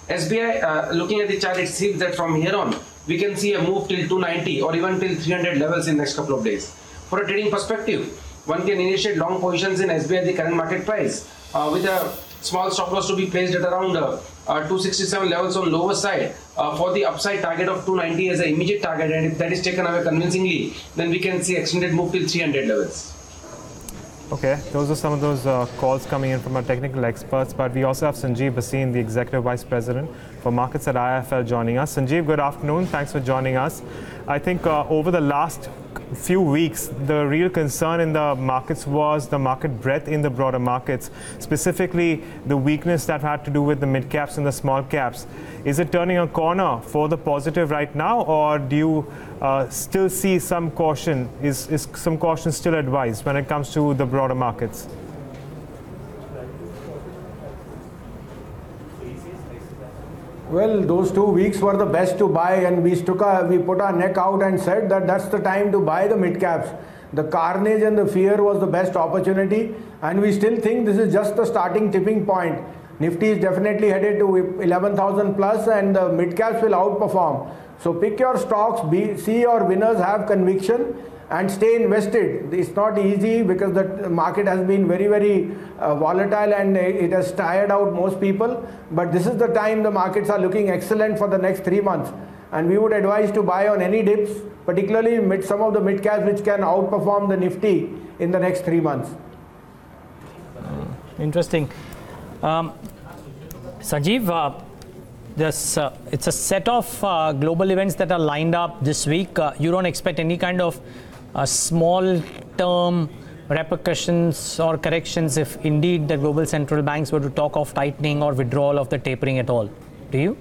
S8: SBI, looking at the chart, it seems that from here on, we can see a move till 290 or even till 300 levels in next couple of days. For a trading perspective, one can initiate long positions in SBI at the current market price with a small stop loss to be placed at around 267 levels on lower side for the upside target of 290 as an immediate target, and if that is taken away convincingly, then we can see extended move till 300 levels.
S1: Okay, those are some of those calls coming in from our technical experts, but we also have Sanjeev Bhasin, the Executive Vice President for Markets at IIFL, joining us. Sanjeev, good afternoon. Thanks for joining us. I think over the last few weeks, the real concern in the markets was the market breadth in the broader markets, specifically the weakness that had to do with the mid caps and the small caps. Is it turning a corner for the positive right now, or do you still see some caution? Is some caution still advised when it comes to the broader markets?
S9: Well, those 2 weeks were the best to buy, and we put our neck out and said that that's the time to buy the mid caps. The carnage and the fear was the best opportunity, and we still think this is just the starting tipping point. Nifty is definitely headed to 11,000 plus, and the mid caps will outperform. So pick your stocks, see your winners, have conviction, and stay invested. It's not easy because the market has been very, very volatile, and it has tired out most people. But this is the time the markets are looking excellent for the next 3 months. And we would advise to buy on any dips, particularly some of the mid caps which can outperform the Nifty in the next 3 months.
S2: Interesting. Sanjeev, it's a set of global events that are lined up this week. You don't expect any kind of small term repercussions or corrections if indeed the global central banks were to talk of tightening or withdrawal of the tapering at all, do you?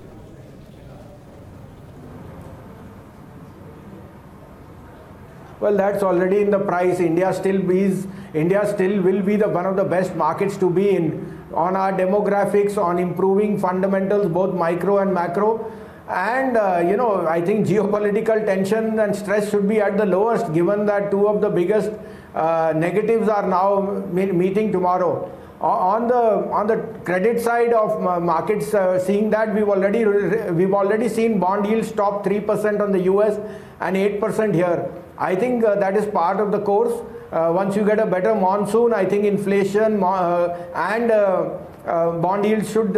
S9: Well, that's already in the price. India still will be one of the best markets to be in on our demographics, on improving fundamentals, both micro and macro. And I think geopolitical tension and stress should be at the lowest, given that two of the biggest negatives are now meeting tomorrow. On the credit side of markets, seeing that we've already seen bond yields top 3% on the US and 8% here. I think that is part of the course. Once you get a better monsoon, I think inflation and bond yields should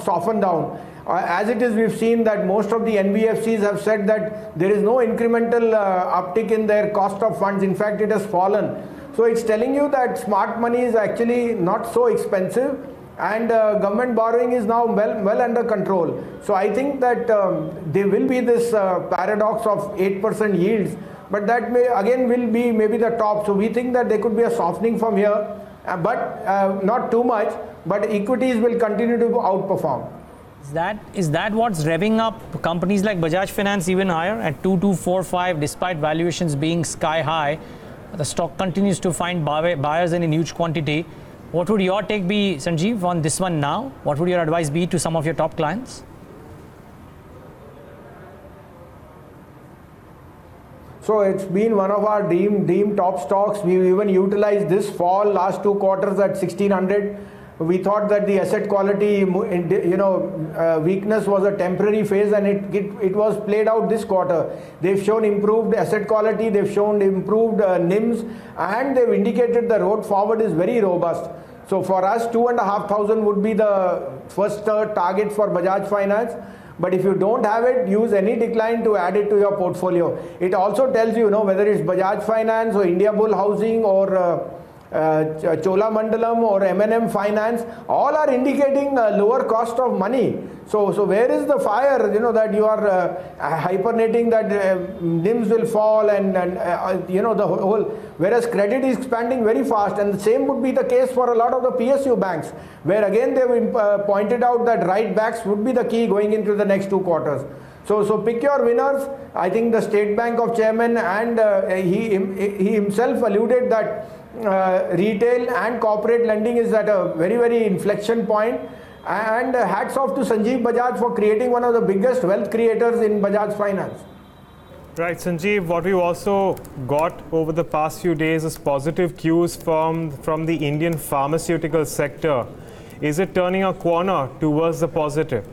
S9: soften down. As it is, we've seen that most of the NBFCs have said that there is no incremental uptick in their cost of funds. In fact, it has fallen. So it's telling you that smart money is actually not so expensive, and government borrowing is now well under control. So I think that there will be this paradox of 8% yields, but that will be maybe the top. So we think that there could be a softening from here, but not too much, but equities will continue to outperform.
S2: Is that what's revving up companies like Bajaj Finance even higher at 2245, despite valuations being sky high? The stock continues to find buyers in huge quantity. What would your take be, Sanjeev, on this one now? What would your advice be to some of your top clients?
S9: So it's been one of our dream top stocks. We even utilized this fall last 2 quarters at 1600. We thought that the asset quality, weakness was a temporary phase, and it was played out this quarter. They've shown improved asset quality, they've shown improved NIMs, and they've indicated the road forward is very robust. So for us, 2,500 would be the first target for Bajaj Finance. But if you don't have it, use any decline to add it to your portfolio. It also tells you, whether it's Bajaj Finance or India Bull Housing or Chola Mandalam or M&M Finance, all are indicating lower cost of money. So where is the fire, that you are hibernating that NIMs will fall and the whole, whereas credit is expanding very fast, and the same would be the case for a lot of the PSU banks, where again they pointed out that right backs would be the key going into the next 2 quarters. So pick your winners. I think the State Bank of Chairman, and he himself alluded that retail and corporate lending is at a very, very inflection point. And hats off to Sanjeev Bajaj for creating one of the biggest wealth creators in Bajaj Finance.
S1: Right, Sanjeev, what we also got over the past few days is positive cues from the Indian pharmaceutical sector. Is it turning a corner towards the positive?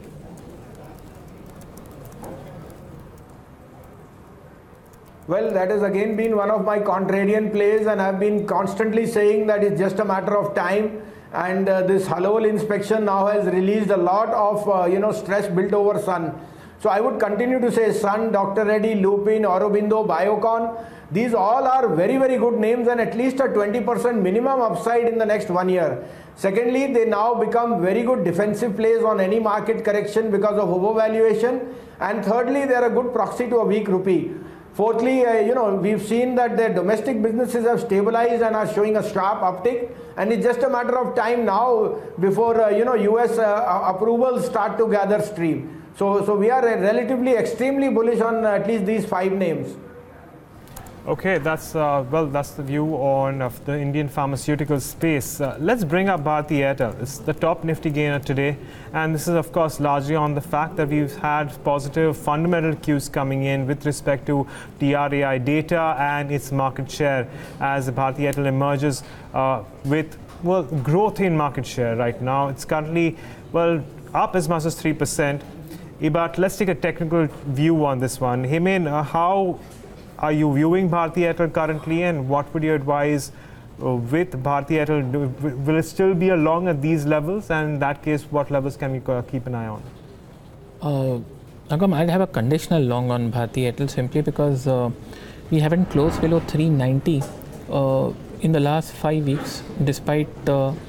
S9: Well, that has again been one of my contrarian plays, and I've been constantly saying that it's just a matter of time. And this Halol inspection now has released a lot of stress built over Sun. So I would continue to say Sun, Dr. Reddy, Lupin, Aurobindo, Biocon. These all are very, very good names, and at least a 20% minimum upside in the next 1 year. Secondly, they now become very good defensive plays on any market correction because of overvaluation. And thirdly, they are a good proxy to a weak rupee. Fourthly, we've seen that their domestic businesses have stabilized and are showing a sharp uptick, and it's just a matter of time now before US approvals start to gather steam. So we are relatively extremely bullish on at least these 5 names.
S1: Okay, that's the view on the Indian pharmaceutical space. Let's bring up Bharti Airtel. It's the top Nifty gainer today, and this is of course largely on the fact that we've had positive fundamental cues coming in with respect to TRAI data and its market share as Bharti Airtel emerges with growth in market share right now. It's currently up as much as 3%. But let's take a technical view on this one. Hemant, how are you viewing Bharti Airtel currently, and what would you advise with Bharti Airtel? Will it still be a long at these levels, and in that case, what levels can we keep an eye on?
S7: Agam, I'd have a conditional long on Bharti Airtel simply because we haven't closed below 390 in the last 5 weeks, despite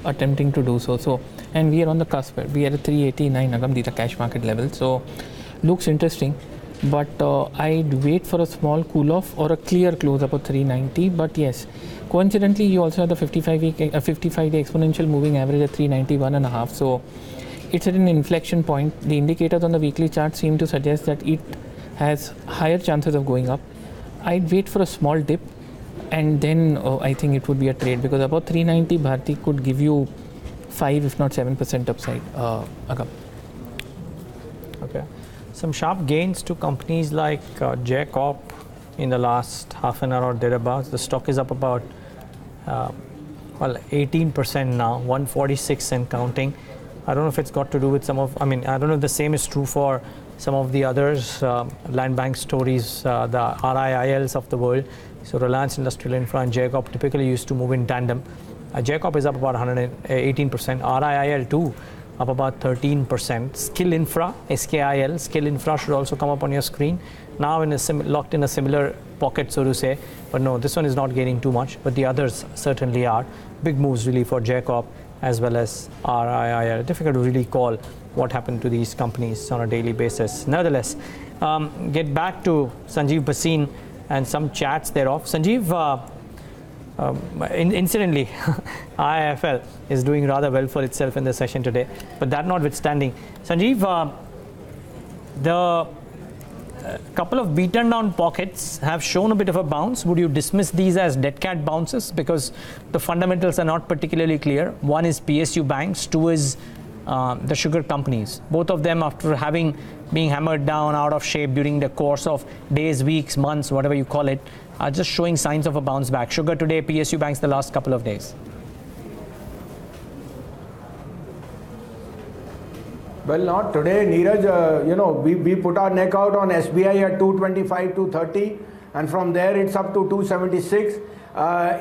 S7: attempting to do so. And we are on the cusp. We are at 389, Agam, these are cash market levels. So looks interesting. But I'd wait for a small cool off or a clear close up of 390. But yes, coincidentally, you also have the 55-day exponential moving average at 391.5. So it's at an inflection point. The indicators on the weekly chart seem to suggest that it has higher chances of going up. I'd wait for a small dip, and then I think it would be a trade, because about 390 Bharti could give you 5 if not 7% upside. Agam.
S2: Okay. Some sharp gains to companies like Jacob in the last half an hour or thereabouts. The stock is up about 18% now, 146 and counting. I don't know if it's got to do with I don't know if the same is true for some of the others, land bank stories, the RIILs of the world. So Reliance Industrial Infra and Jacob typically used to move in tandem. Jacob is up about 118%, RIIL too, up about 13%. Skill Infra, SKIL, Skill Infra should also come up on your screen. Now locked in a similar pocket, so to say. But no, this one is not gaining too much, but the others certainly are. Big moves really for Jacob as well as RIIL. Difficult to really call what happened to these companies on a daily basis. Nevertheless, get back to Sanjeev Bhasin and some chats thereof. Sanjeev, incidentally, IIFL is doing rather well for itself in the session today. But that notwithstanding, Sanjeev, the couple of beaten down pockets have shown a bit of a bounce. Would you dismiss these as dead cat bounces? Because the fundamentals are not particularly clear. One is PSU banks, two is the sugar companies. Both of them, after being hammered down, out of shape during the course of days, weeks, months, whatever you call it, are just showing signs of a bounce back. Sugar today, PSU banks the last couple of days.
S9: Well, not today, Neeraj. We put our neck out on SBI at 225, 230, and from there it's up to 276.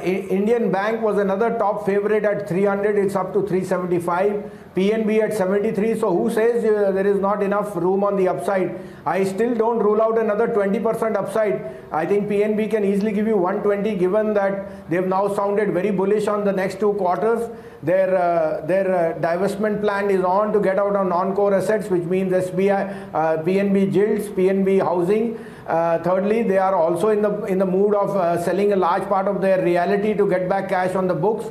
S9: Indian Bank was another top favorite at 300. It's up to 375. PNB at 73. So who says there is not enough room on the upside? I still don't rule out another 20% upside. I think PNB can easily give you 120, given that they've now sounded very bullish on the next 2 quarters. Their divestment plan is on to get out on non-core assets, which means SBI, PNB Gilts, PNB Housing. Thirdly, they are also in the mood of selling a large part of their reality to get back cash on the books.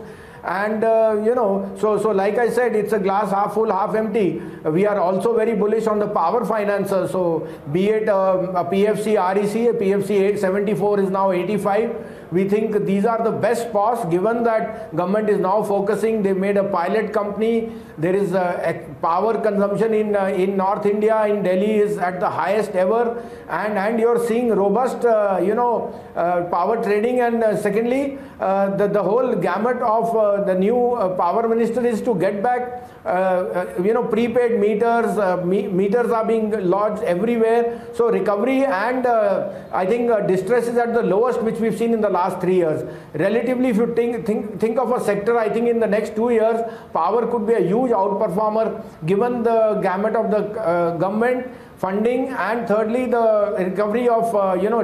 S9: And so like I said, it's a glass half full, half empty. We are also very bullish on the power financiers. So be it a PFC REC, a PFC 74 is now 85. We think these are the best spots, given that government is now focusing. They made a pilot company. There is power consumption in North India, in Delhi, is at the highest ever, and you're seeing robust power trading. And secondly, the whole gamut of the new power minister is to get back prepaid meters. Meters are being lodged everywhere. So recovery and I think distress is at the lowest which we've seen in the last 3 years. Relatively, if you think of a sector, I think in the next 2 years, power could be a huge outperformer given the gamut of the government funding, and thirdly the recovery of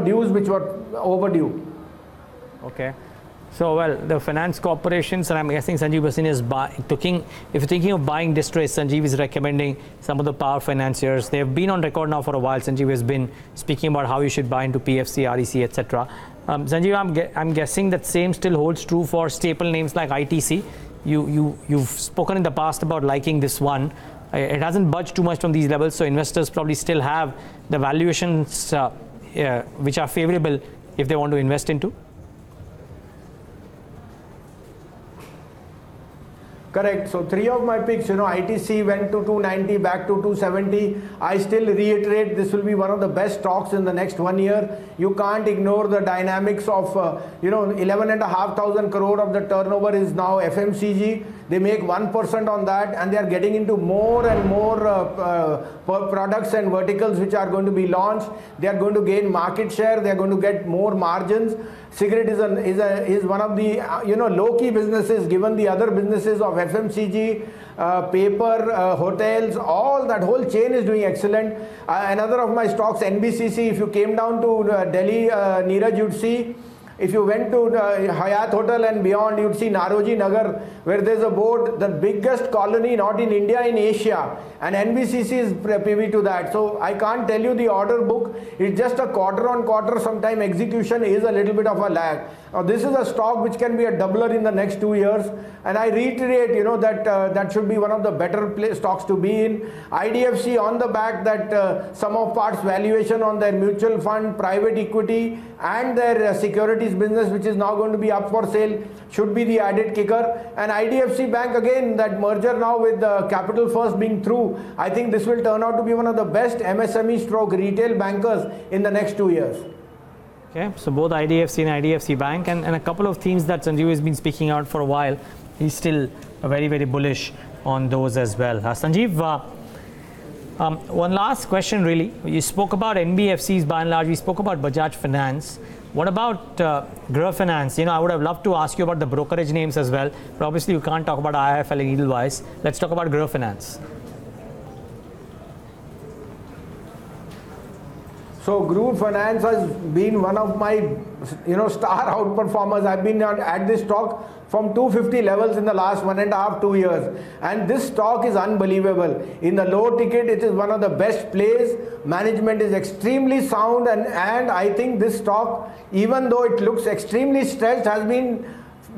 S9: dues which were overdue.
S2: Okay. So, well, the finance corporations, and I'm guessing Sanjeev Bhasin is if you're thinking of buying distress, Sanjeev is recommending some of the power financiers. They've been on record now for a while. Sanjeev has been speaking about how you should buy into PFC, REC, etc. Sanjeev, I'm guessing that same still holds true for staple names like ITC. You've spoken in the past about liking this one. It hasn't budged too much from these levels, so investors probably still have the valuations which are favorable if they want to invest into.
S9: Correct. So 3 of my picks, ITC went to 290, back to 270. I still reiterate this will be one of the best stocks in the next 1 year. You can't ignore the dynamics of, 11,500 crore of the turnover is now FMCG. They make 1% on that, and they are getting into more and more products and verticals which are going to be launched. They are going to gain market share. They are going to get more margins. Cigarette is one of the low-key businesses, given the other businesses of FMCG, paper, hotels, all that whole chain is doing excellent. Another of my stocks, NBCC, if you came down to Delhi, Neeraj, you'd see. If you went to Hyatt Hotel and beyond, you'd see Naroji Nagar, where there's a board, the biggest colony not in India, in Asia, and NBCC is privy to that. So I can't tell you the order book. It's just a quarter on quarter. Sometime execution is a little bit of a lag. Now this is a stock which can be a doubler in the next 2 years, and I reiterate, that should be one of the better stocks to be in. IDFC on the back that sum of parts valuation on their mutual fund, private equity, and their securities business, which is now going to be up for sale, should be the added kicker. And IDFC Bank, again, that merger now with Capital First being through, I think this will turn out to be one of the best MSME stroke retail bankers in the next 2 years.
S2: Okay, so both IDFC and IDFC Bank, and a couple of themes that Sanjeev has been speaking out for a while. He's still very, very bullish on those as well. Sanjeev, one last question really. You spoke about NBFCs by and large. We spoke about Bajaj Finance. What about Grah Finance? I would have loved to ask you about the brokerage names as well, but obviously you can't talk about IIFL and Edelweiss. Let's talk about Grah Finance.
S9: So Grah Finance has been one of my star outperformers. I've been at this stock from 250 levels in the last 1.5 to 2 years, and this stock is unbelievable. In the low ticket, it is one of the best plays. Management is extremely sound, and I think this stock, even though it looks extremely stretched, has been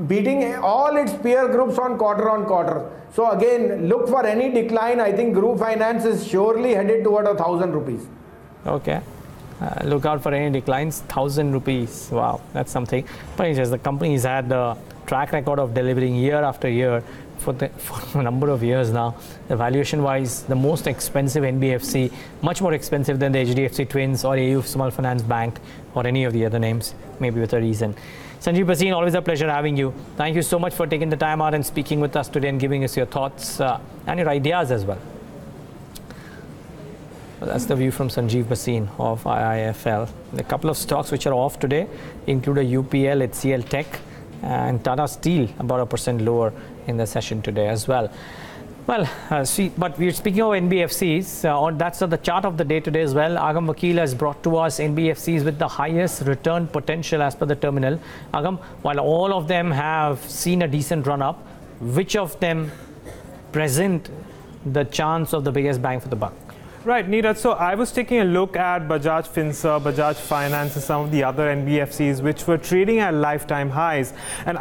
S9: beating all its peer groups on quarter. So again, look for any decline. I think Grah Finance is surely headed toward 1,000 rupees.
S2: Okay. Look out for any declines. 1,000 rupees. Wow, that's something. But the company has had a track record of delivering year after year for a number of years now. The valuation wise, the most expensive NBFC, much more expensive than the HDFC Twins or AU Small Finance Bank or any of the other names, maybe with a reason. Sanjeev Bhasin, always a pleasure having you. Thank you so much for taking the time out and speaking with us today and giving us your thoughts and your ideas as well. Well, that's the view from Sanjeev Bhasin of IIFL. A couple of stocks which are off today include a UPL, HCL Tech, and Tata Steel, about 1% lower in the session today as well. Well, but we're speaking of NBFCs. That's the chart of the day today as well. Agam Vakil has brought to us NBFCs with the highest return potential as per the terminal. Agam, while all of them have seen a decent run up, which of them present the chance of the biggest bang for the buck?
S1: Right, Neeraj. So I was taking a look at Bajaj Finserv, Bajaj Finance, and some of the other NBFCs which were trading at lifetime highs. And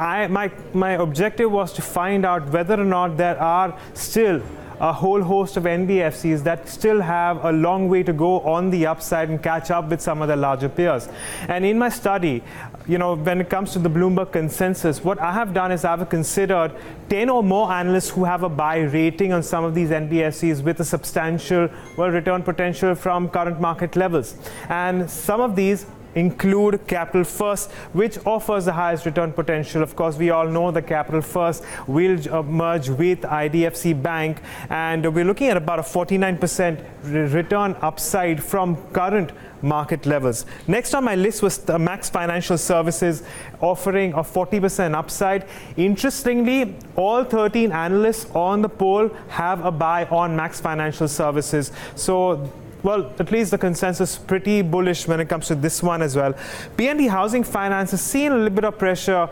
S1: my objective was to find out whether or not there are still a whole host of NBFCs that still have a long way to go on the upside and catch up with some of the larger peers. And in my study, when it comes to the Bloomberg consensus, what I have done is I have considered 10 or more analysts who have a buy rating on some of these NBFCs with a substantial return potential from current market levels. And some of these include Capital First, which offers the highest return potential. Of course, we all know the Capital First will merge with IDFC Bank, and we're looking at about a 49% return upside from current market levels. Next on my list was the Max Financial Services, offering a 40% upside. Interestingly, all 13 analysts on the poll have a buy on Max Financial Services. So, well, at least the consensus is pretty bullish when it comes to this one as well. PNB Housing Finance has seen a little bit of pressure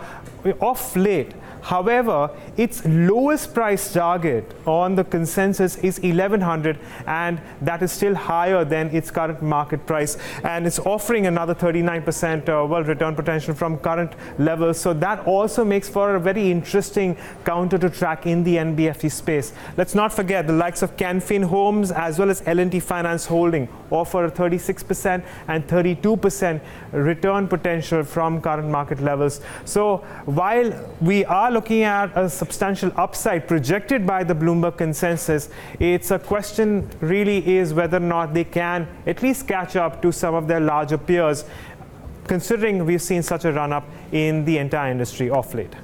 S1: off late. However, its lowest price target on the consensus is 1100, and that is still higher than its current market price, and it's offering another 39% return potential from current levels. So that also makes for a very interesting counter to track in the NBFC space. Let's not forget the likes of Canfin Homes as well as L&T Finance Holding offer a 36% and 32% return potential from current market levels. So while we are looking at a substantial upside projected by the Bloomberg consensus, it's a question really is whether or not they can at least catch up to some of their larger peers, considering we've seen such a run up in the entire industry of late.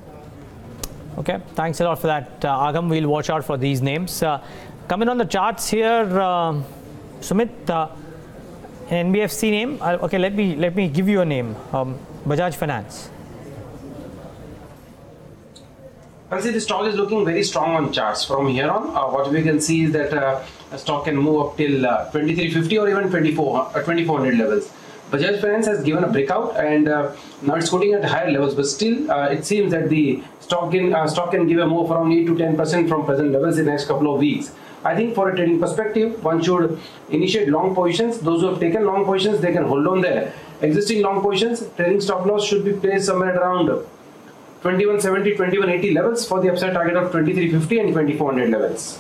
S2: Okay, thanks a lot for that, Agam. We'll watch out for these names. Coming on the charts here, Sumit, an NBFC name. Okay, let me give you a name. Bajaj Finance.
S8: I'll say the stock is looking very strong on charts from here on. What we can see is that a stock can move up till 2350 or even 2400 levels. Bajaj Finance has given a breakout, and now it's quoting at higher levels, but still it seems that the stock can give a move around 8 to 10% from present levels in the next couple of weeks. I think for a trading perspective, one should initiate long positions. Those who have taken long positions, they can hold on their existing long positions. Trading stop loss should be placed somewhere at around 2170, 2180 levels for the upside target of 2350 and 2400 levels.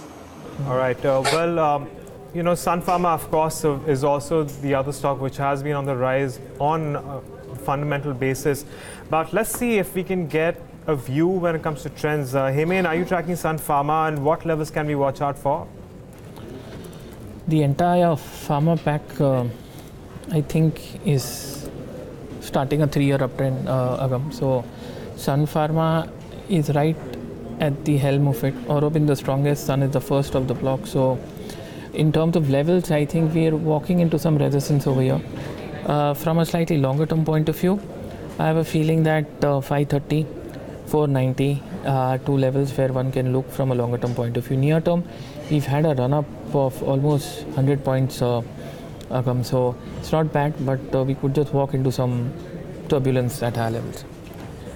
S1: All right. Sun Pharma, of course, is also the other stock which has been on the rise on a fundamental basis. But let's see if we can get a view when it comes to trends. Heyman, are you tracking Sun Pharma, and what levels can we watch out for?
S7: The entire pharma pack, I think, is starting a 3-year uptrend, Agam. So Sun Pharma is right at the helm of it. Aurobindo the strongest, Sun is the first of the block. So in terms of levels, I think we are walking into some resistance over here. From a slightly longer term point of view, I have a feeling that 530, 490, two levels where one can look from a longer term point of view. Near term, we've had a run up of almost 100 points, so it's not bad, but we could just walk into some turbulence at high levels.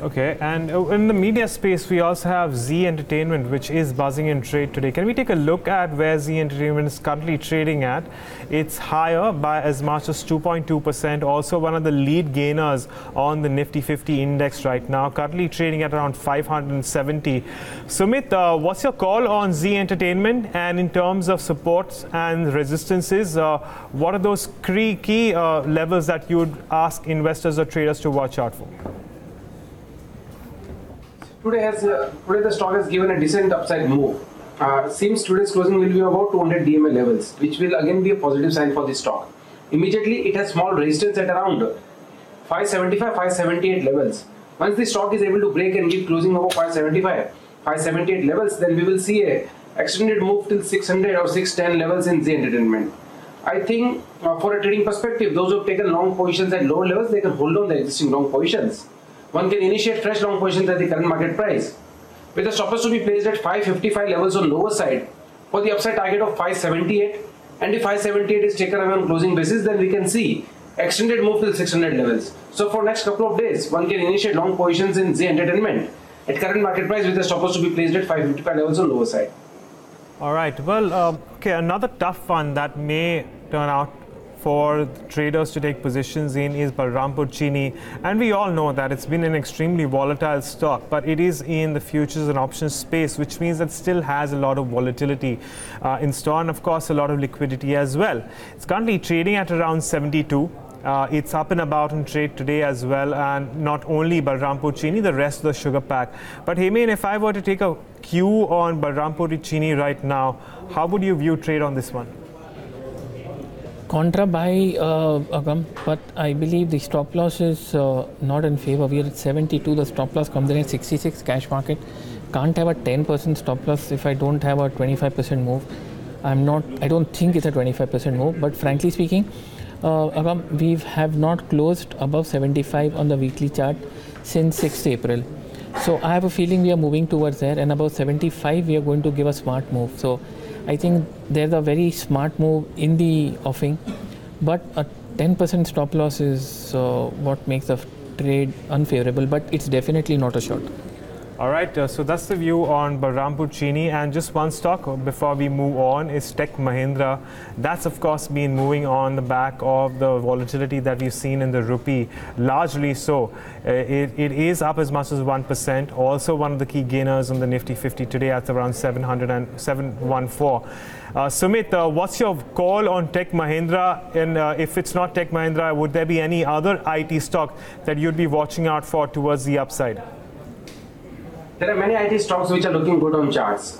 S1: Okay, and in the media space, we also have Zee Entertainment, which is buzzing in trade today. Can we take a look at where Zee Entertainment is currently trading at? It's higher by as much as 2.2%, also one of the lead gainers on the Nifty 50 index right now, currently trading at around 570. Sumit, what's your call on Zee Entertainment? And in terms of supports and resistances, what are those key levels that you would ask investors or traders to watch out for?
S8: Today the stock has given a decent upside move. Seems today's closing will be about 200 DMA levels, which will again be a positive sign for the stock. Immediately, it has small resistance at around 575, 578 levels. Once the stock is able to break and give closing over 575, 578 levels, then we will see a extended move till 600 or 610 levels in Zee Entertainment. I think for a trading perspective, those who have taken long positions at lower levels, they can hold on the existing long positions. One can initiate fresh long positions at the current market price, with the stop loss to be placed at 555 levels on lower side for the upside target of 578. And if 578 is taken away on closing basis, then we can see extended move till 600 levels. So for next couple of days, one can initiate long positions in Zee Entertainment at current market price with the stop loss to be placed at 555 levels on lower side.
S1: All right. Well, okay, another tough one that may turn out for traders to take positions in is Balrampur Chini, and we all know that it's been an extremely volatile stock, but it is in the futures and options space, which means that still has a lot of volatility in store, and of course a lot of liquidity as well. It's currently trading at around 72. It's up and about in trade today as well, and not only Balrampur Chini, the rest of the sugar pack. But Heyman, if I were to take a cue on Balrampur Chini right now, how would you view trade on this one?
S7: Contra buy, Agam, but I believe the stop loss is not in favor. We are at 72, the stop loss comes in at 66 cash market. Can't have a 10% stop loss if I don't have a 25% move. I don't think it's a 25% move, but frankly speaking, Agam, we have not closed above 75 on the weekly chart since 6th April. So I have a feeling we are moving towards there, and about 75 we are going to give a smart move. So I think there's a very smart move in the offing, but a 10% stop loss is what makes the trade unfavorable, but it's definitely not a short.
S1: All right, so that's the view on Balrampur Chini, and just one stock before we move on is Tech Mahindra. That's of course been moving on the back of the volatility that we've seen in the rupee, largely so. It is up as much as 1%, also one of the key gainers on the Nifty 50 today at around 714. Sumit, what's your call on Tech Mahindra? And if it's not Tech Mahindra, would there be any other IT stock that you'd be watching out for towards the upside?
S8: There are many IT stocks which are looking good on charts.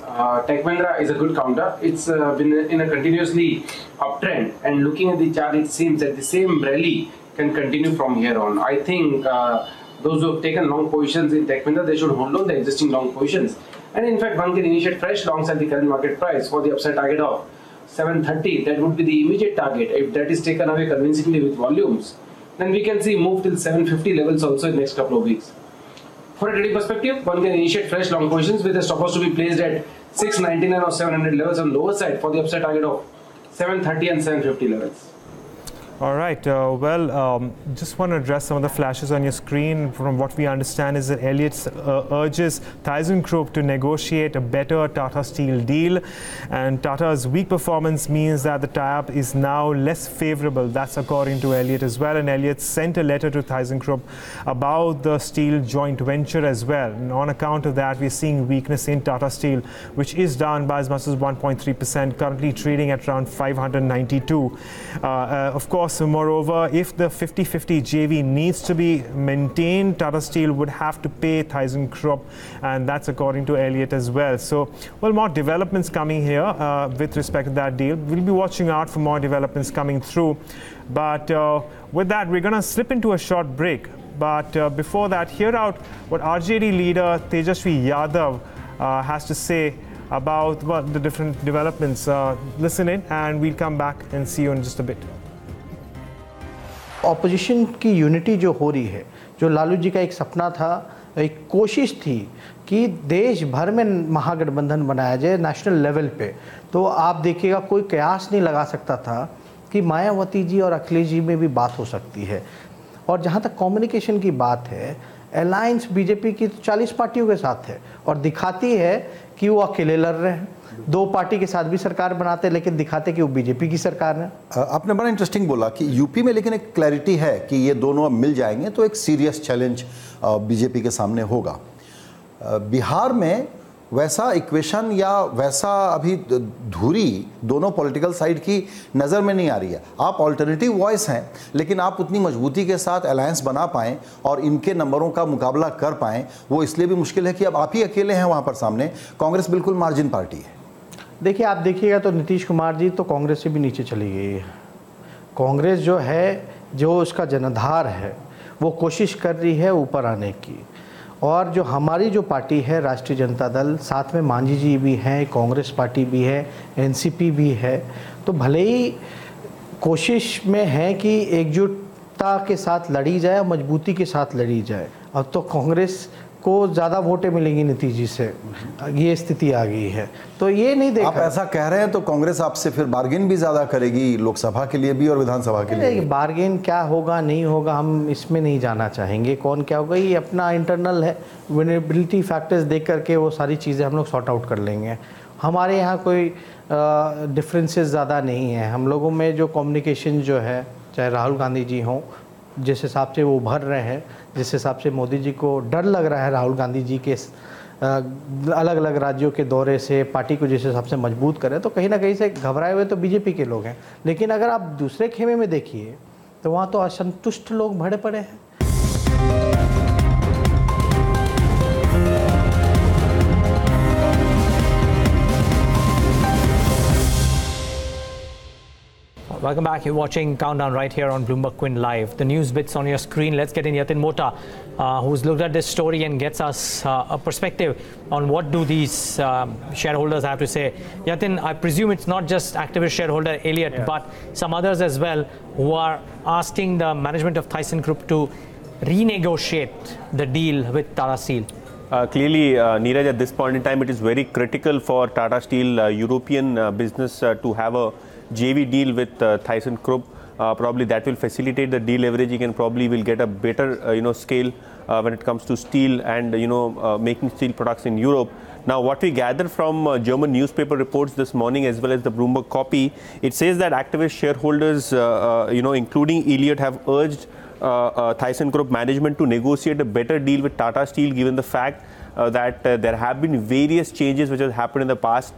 S8: Tech Mahindra is a good counter. It's been in a continuously uptrend, and looking at the chart, it seems that the same rally can continue from here on. I think those who have taken long positions in Tech Mahindra, they should hold on the existing long positions. And in fact, one can initiate fresh longs at the current market price for the upside target of 730. That would be the immediate target. If that is taken away convincingly with volumes, then we can see move till 750 levels also in the next couple of weeks. For a trading perspective, one can initiate fresh long positions with a stop loss to be placed at 699 or 700 levels on lower side for the upside target of 730 and 750 levels.
S1: All right. Just want to address some of the flashes on your screen. From what we understand is that Elliott urges ThyssenKrupp to negotiate a better Tata Steel deal. And Tata's weak performance means that the tie-up is now less favorable. That's according to Elliott as well. And Elliott sent a letter to ThyssenKrupp about the steel joint venture as well. And on account of that, we're seeing weakness in Tata Steel, which is down by as much as 1.3%, currently trading at around 592. Of course, moreover, if the 50-50 JV needs to be maintained, Tata Steel would have to pay ThyssenKrupp, and that's according to Elliott as well. So, well, more developments coming here with respect to that deal. We'll be watching out for more developments coming through. But with that, we're going to slip into a short break. But before that, hear out what RJD leader Tejashwi Yadav has to say about the different developments. Listen in, and we'll come back and see you in just a bit.
S10: Opposition की unity जो हो रही है, जो लालू जी का एक सपना था, एक कोशिश थी कि देश भर में महागठबंधन बनाया जाए नेशनल लेवल पे, तो आप देखिएगा कोई कयास नहीं लगा सकता था कि मायावती जी और अखिलेश जी में भी बात हो सकती है। और जहाँ तक कम्युनिकेशन की बात है, अलायंस बीजेपी की तो 40 पार्टियों के साथ है और दिखाती है कि वो अकेले लड़ रहे हैं। 2 पार्टी के साथ भी सरकार बनाते हैं, लेकिन दिखाते कि वो बीजेपी की सरकार है।
S11: आपने बड़ा इंटरेस्टिंग बोला कि यूपी में लेकिन एक क्लैरिटी है कि ये दोनों अब मिल जाएंगे, तो एक सीरियस चैलेंज बीजेपी के सामने होगा। बिहार में वैसा इक्वेशन या वैसा अभी धुरी दोनों पॉलिटिकल साइड की नज़र में नहीं आ रही है। आप ऑल्टरनेटिव वॉइस हैं, लेकिन आप उतनी मजबूती के साथ अलायंस बना पाएँ और इनके नंबरों का मुकाबला कर पाएँ, वो इसलिए भी मुश्किल है कि अब आप ही अकेले हैं वहाँ पर सामने। कांग्रेस बिल्कुल मार्जिन पार्टी है।
S10: देखिए, आप देखिएगा तो नीतीश कुमार जी तो कांग्रेस से भी नीचे चली गई है। कांग्रेस जो है, जो उसका जनाधार है, वो कोशिश कर रही है ऊपर आने की। और जो हमारी जो पार्टी है राष्ट्रीय जनता दल, साथ में मांझी जी भी हैं, कांग्रेस पार्टी भी है, एनसीपी भी है, तो भले ही कोशिश में है कि एकजुटता के साथ लड़ी जाए और मजबूती के साथ लड़ी जाए। अब तो कांग्रेस को ज़्यादा वोटें मिलेंगी नतीजे से, ये स्थिति आ गई है। तो ये नहीं देखा,
S11: आप ऐसा कह रहे हैं तो कांग्रेस आपसे फिर बार्गेन भी ज़्यादा करेगी, लोकसभा के लिए भी और विधानसभा के लिए।
S10: बार्गेन क्या होगा नहीं होगा हम इसमें नहीं जाना चाहेंगे, कौन क्या होगा ये अपना इंटरनल है, विनेबिलिटी फैक्टर्स देख करके वो सारी चीज़ें हम लोग सॉर्ट आउट कर लेंगे। हमारे यहाँ कोई डिफरेंसेस ज़्यादा नहीं है। हम लोगों में जो कम्युनिकेशन जो है, चाहे राहुल गांधी जी हों, जिस हिसाब से वो उभर रहे हैं, जिस हिसाब से मोदी जी को डर लग रहा है राहुल गांधी जी के अलग अलग राज्यों के दौरे से, पार्टी को जिस हिसाब से मजबूत करें, तो कहीं ना कहीं से घबराए हुए तो बीजेपी के लोग हैं। लेकिन अगर आप दूसरे खेमे में देखिए तो वहाँ तो असंतुष्ट लोग भरे पड़े हैं।
S2: Welcome back. You're watching Countdown right here on Bloomberg Quinn Live. The news bits on your screen. Let's get in Yatin Mota, who's looked at this story and gets us a perspective on what do these shareholders have to say. Yatin, I presume it's not just activist shareholder Elliott, but some others as well who are asking the management of ThyssenKrupp to renegotiate the deal with Tata Steel.
S12: Clearly, Neeraj, at this point in time, it is very critical for Tata Steel European business to have a JV deal with ThyssenKrupp. Probably that will facilitate the deleveraging and probably will get a better scale when it comes to steel and making steel products in Europe. Now, what we gather from German newspaper reports this morning as well as the Bloomberg copy, it says that activist shareholders, including Elliott, have urged ThyssenKrupp management to negotiate a better deal with Tata Steel, given the fact that there have been various changes which have happened in the past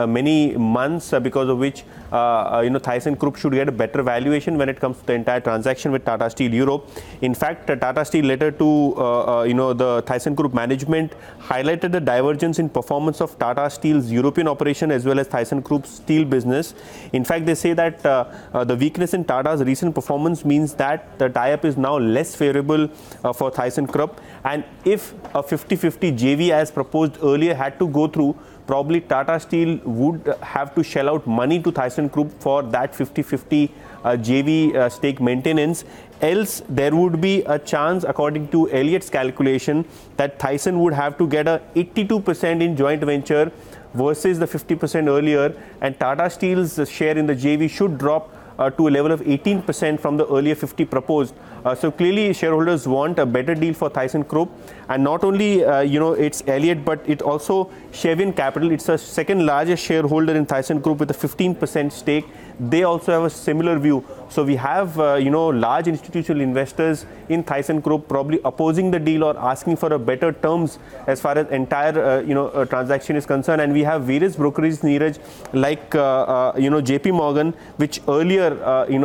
S12: many months, because of which ThyssenKrupp should get a better valuation when it comes to the entire transaction with Tata Steel Europe. In fact, Tata Steel letter to the ThyssenKrupp management highlighted the divergence in performance of Tata Steel's European operation as well as ThyssenKrupp's steel business. In fact, they say that the weakness in Tata's recent performance means that the tie-up is now less favorable for ThyssenKrupp, and if a 50-50 JV as proposed earlier had to go through, probably Tata Steel would have to shell out money to ThyssenKrupp for that 50-50 JV stake maintenance. Else, there would be a chance, according to Elliott's calculation, that Thyssen would have to get a 82% in joint venture versus the 50% earlier, and Tata Steel's share in the JV should drop to a level of 18% from the earlier 50 proposed. So clearly shareholders want a better deal for ThyssenKrupp, and not only it's Elliott, but it also Chevron Capital. It's the second largest shareholder in ThyssenKrupp with a 15% stake. They also have a similar view. So we have large institutional investors in ThyssenKrupp probably opposing the deal or asking for a better terms as far as entire transaction is concerned. And we have various brokerages, Neeraj, like JP Morgan, which earlier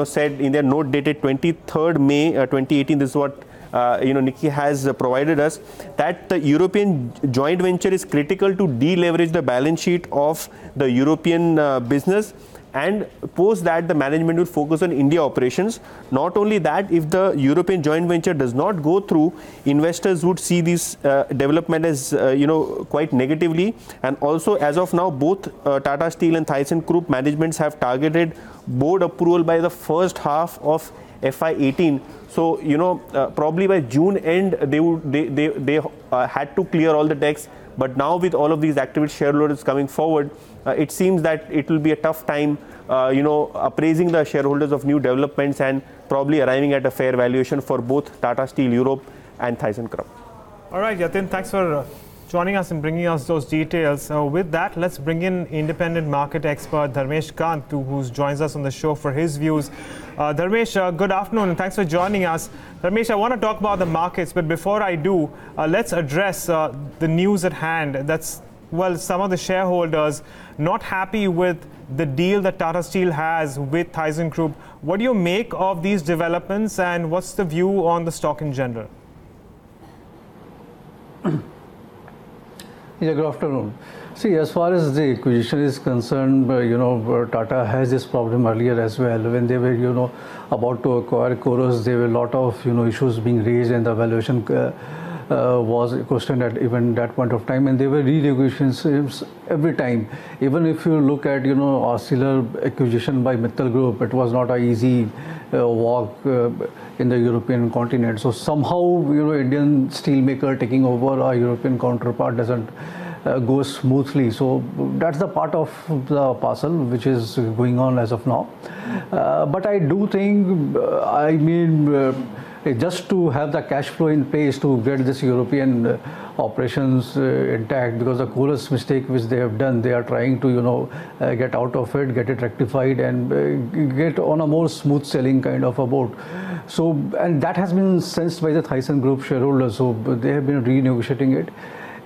S12: said in their note dated 23rd May 2018, this is what Nikki has provided us, that the European joint venture is critical to deleverage the balance sheet of the European business, and post that the management will focus on India operations. Not only that, if the European joint venture does not go through, investors would see this development as quite negatively. And also, as of now, both Tata Steel and ThyssenKrupp managements have targeted board approval by the first half of FY18. So probably by June end they had to clear all the decks. But now with all of these activist shareholders coming forward, it seems that it will be a tough time, appraising the shareholders of new developments and probably arriving at a fair valuation for both Tata Steel Europe and ThyssenKrupp.
S1: All right, Yatin, thanks for joining us and bringing us those details. With that, let's bring in independent market expert Dharmesh Kant, who joins us on the show for his views. Dharmesh, good afternoon and thanks for joining us. Dharmesh, I want to talk about the markets, but before I do, let's address the news at hand. That's, well, some of the shareholders not happy with the deal that Tata Steel has with ThyssenKrupp. What do you make of these developments, and what's the view on the stock in general?
S13: Yeah, good afternoon. See, as far as the acquisition is concerned, Tata has this problem earlier as well. When they were, about to acquire Chorus, there were a lot of, issues being raised and the valuation was questioned at even that point of time, and there were renegotiations every time. Even if you look at similar acquisition by Mittal Group, it was not an easy walk in the European continent. So somehow Indian steelmaker taking over a European counterpart doesn't go smoothly. So that's the part of the parcel which is going on as of now. But I do think, just to have the cash flow in place to get this European operations intact, because the coolest mistake which they have done, they are trying to get out of it, get it rectified, and get on a more smooth sailing kind of a boat. So, and that has been sensed by the Thyssen Group shareholders, so they have been renegotiating it.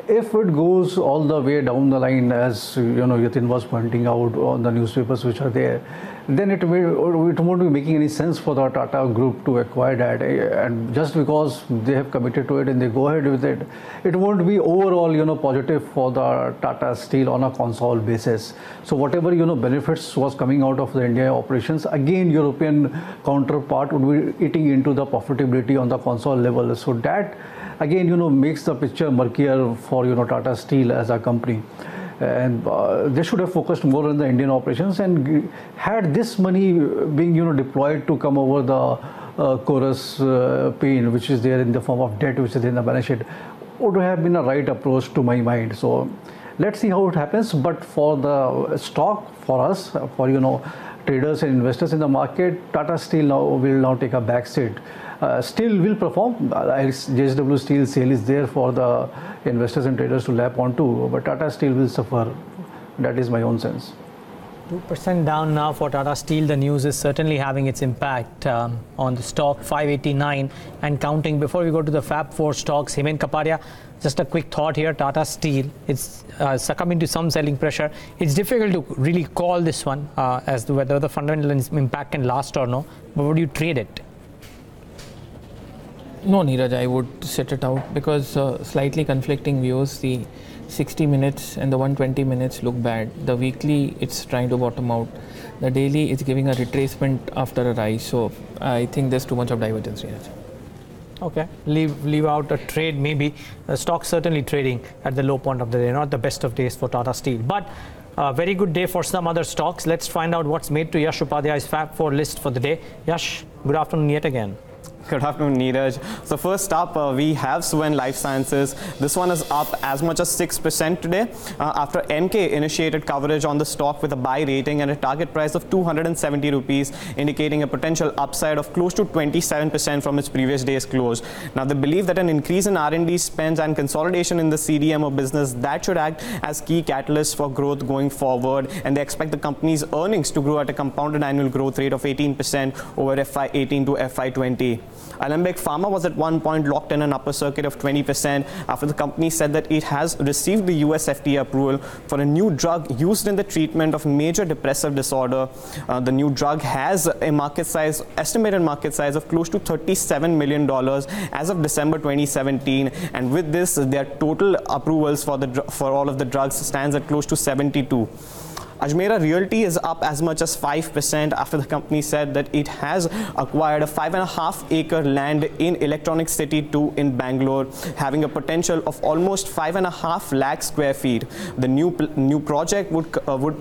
S13: If it goes all the way down the line, as Yatin was pointing out on the newspapers which are there, then it won't be making any sense for the Tata Group to acquire that. And just because they have committed to it and they go ahead with it, it won't be overall positive for the Tata Steel on a consolidated basis. So whatever benefits was coming out of the India operations, again European counterpart would be eating into the profitability on the consolidated level. So that again makes the picture murkier for Tata Steel as a company. And they should have focused more on the Indian operations and had this money being deployed to come over the chorus pain which is there in the form of debt which is in the balance sheet, would have been a right approach to my mind. So let's see how it happens. But for the stock, for us, for traders and investors in the market, Tata Steel will now take a back seat. Still will perform. JSW Steel sale is there for the investors and traders to lap onto, but Tata Steel will suffer. That is my own sense.
S2: 2% down now for Tata Steel. The news is certainly having its impact on the stock, 589 and counting. Before we go to the Fab 4 stocks, Hemen Kapadia, just a quick thought here. Tata Steel, it's succumbing to some selling pressure. It's difficult to really call this one as to whether the fundamental impact can last or no, but would you trade it?
S7: No, Neeraj, I would sit it out because slightly conflicting views. The 60 minutes and the 120 minutes look bad. The weekly, it's trying to bottom out. The daily, it's giving a retracement after a rise. So I think there's too much of divergence, Neeraj.
S2: Okay, leave out a trade maybe. The stock certainly trading at the low point of the day, not the best of days for Tata Steel. But very good day for some other stocks. Let's find out what's made to Yash Upadhyay's Fab 4 list for the day. Yash, good afternoon yet again.
S6: Good afternoon, Neeraj. So first up, we have Suven Life Sciences. This one is up as much as 6% today after MK initiated coverage on the stock with a buy rating and a target price of 270 rupees, indicating a potential upside of close to 27% from its previous day's close. Now, they believe that an increase in R&D spends and consolidation in the CDMO business, that should act as key catalysts for growth going forward, and they expect the company's earnings to grow at a compounded annual growth rate of 18% over FY18 to FY20. Alembic Pharma was at one point locked in an upper circuit of 20% after the company said that it has received the US FDA approval for a new drug used in the treatment of major depressive disorder. The new drug has a estimated market size of close to $37 million as of December 2017, and with this, their total approvals for all of the drugs stands at close to 72. Ajmera Realty is up as much as 5% after the company said that it has acquired a 5.5-acre land in Electronic City 2 in Bangalore, having a potential of almost 5.5 lakh square feet. The new project would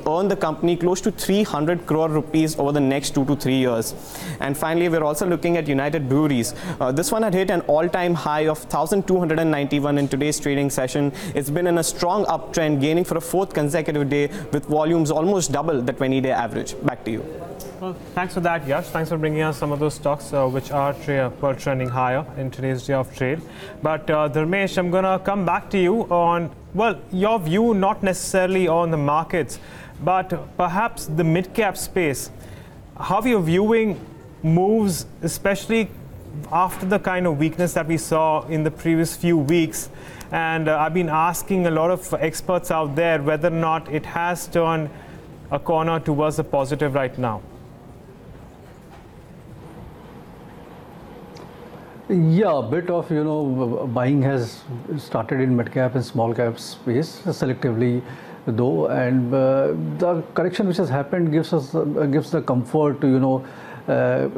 S6: earn the company close to 300 crore rupees over the next 2 to 3 years. And finally, we're also looking at United Breweries. This one had hit an all-time high of 1,291 in today's trading session. It's been in a strong uptrend, gaining for a fourth consecutive day with volumes almost double the 20-day average. Back to you.
S1: Well, thanks for that, Yash. Thanks for bringing us some of those stocks which are trending higher in today's day of trade. But Dharmesh, I'm going to come back to you on, well, your view not necessarily on the markets, but perhaps the mid-cap space. How are you viewing moves, especially after the kind of weakness that we saw in the previous few weeks? And I've been asking a lot of experts out there whether or not it has turned a corner towards the positive right now.
S13: Yeah, a bit of buying has started in mid cap and small cap space selectively, though, and the correction which has happened gives the comfort to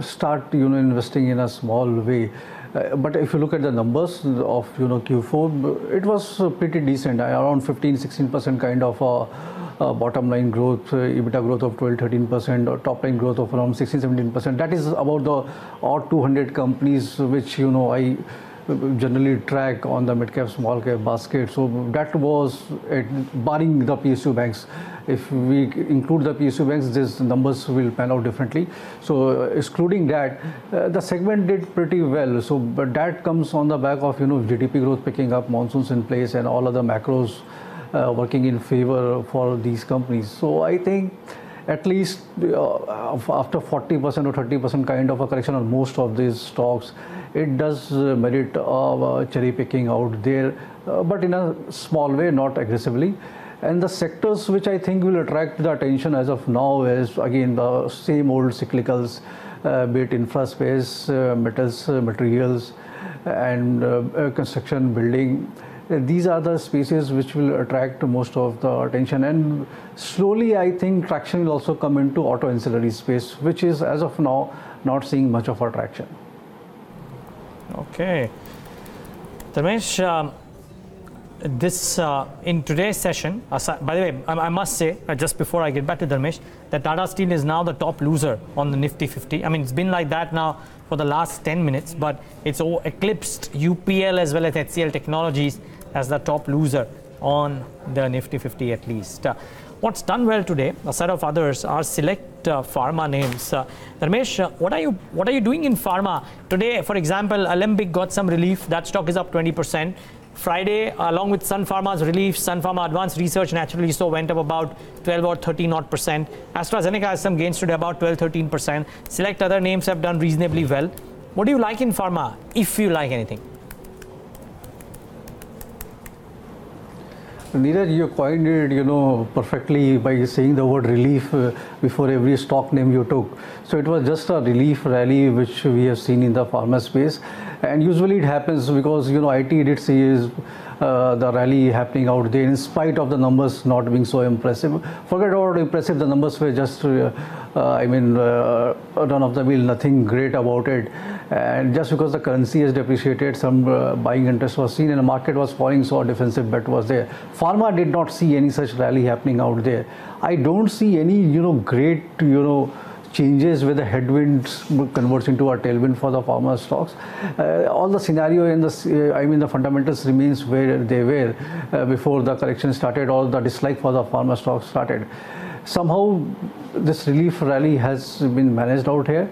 S13: start investing in a small way. But if you look at the numbers of Q4, it was pretty decent, around 15-16% kind of bottom line growth, EBITDA growth of 12-13%, or top line growth of around 16-17%. That is about the odd 200 companies which I generally track on the mid cap small cap basket. So that was barring the PSU banks. If we include the PSU banks, these numbers will pan out differently. So excluding that, the segment did pretty well. So but that comes on the back of GDP growth picking up, monsoons in place, and all other macros working in favor for these companies. So I think at least after 40% or 30% kind of a correction on most of these stocks, it does merit cherry picking out there, but in a small way, not aggressively. And the sectors which I think will attract the attention as of now is again the same old cyclicals, be it infra space, metals, materials, and construction, building. These are the spaces which will attract most of the attention, and slowly I think traction will also come into auto ancillary space, which is as of now not seeing much of attraction.
S2: Okay, Dharmesh, this in today's session, by the way, I must say just before I get back to Dharmesh, that Tata Steel is now the top loser on the Nifty 50. I mean, it's been like that now for the last 10 minutes, but it's eclipsed UPL as well as HCL Technologies as the top loser on the Nifty 50 at least. What's done well today, a set of others, are select pharma names. Dharmesh, what are you doing in pharma today? For example, Alembic got some relief. That stock is up 20%. Friday, along with Sun Pharma's relief, Sun Pharma Advanced Research naturally so went up about 12 or 13%. AstraZeneca has some gains today, about 12-13%. Select other names have done reasonably well. What do you like in pharma, if you like anything?
S13: Neeraj, you coined it, perfectly by saying the word relief before every stock name you took. So it was just a relief rally which we have seen in the pharma space, and usually it happens because IT did see the rally happening out there in spite of the numbers not being so impressive. Forget about impressive, the numbers were just run of the mill, nothing great about it. And just because the currency has depreciated, some buying interest was seen and the market was falling, so a defensive bet was there. Pharma did not see any such rally happening out there. I don't see any great changes where the headwinds converts into a tailwind for the pharma stocks. All the scenario in the fundamentals remains where they were before the correction started, or the dislike for the pharma stocks started. Somehow this relief rally has been managed out here.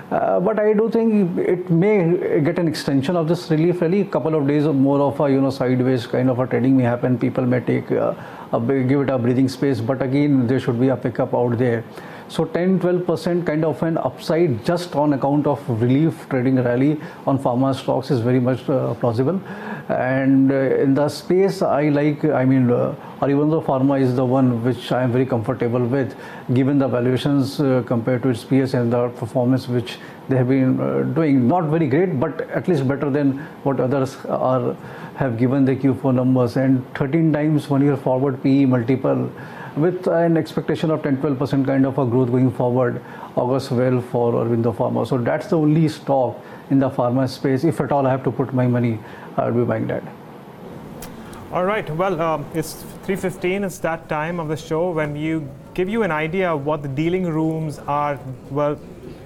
S13: But I do think it may get an extension of this relief rally. A couple of days or more of a sideways kind of a trading may happen. People may take give it a breathing space, but again there should be a pickup out there. So 10-12% kind of an upside just on account of relief trading rally on pharma stocks is very much plausible. And in the space I like, Aurobindo Pharma is the one which I am very comfortable with, given the valuations compared to its peers and the performance which they have been doing. Not very great, but at least better than what others have given the Q4 numbers. And 13 times 1 year forward PE multiple, with an expectation of 10-12% kind of a growth going forward, augurs well for Aurobindo Pharma. So that's the only stock in the pharma space. If at all I have to put my money, I will be buying that.
S1: All right, well, it's 3:15. It's that time of the show when you give you an idea of what the dealing rooms are, well,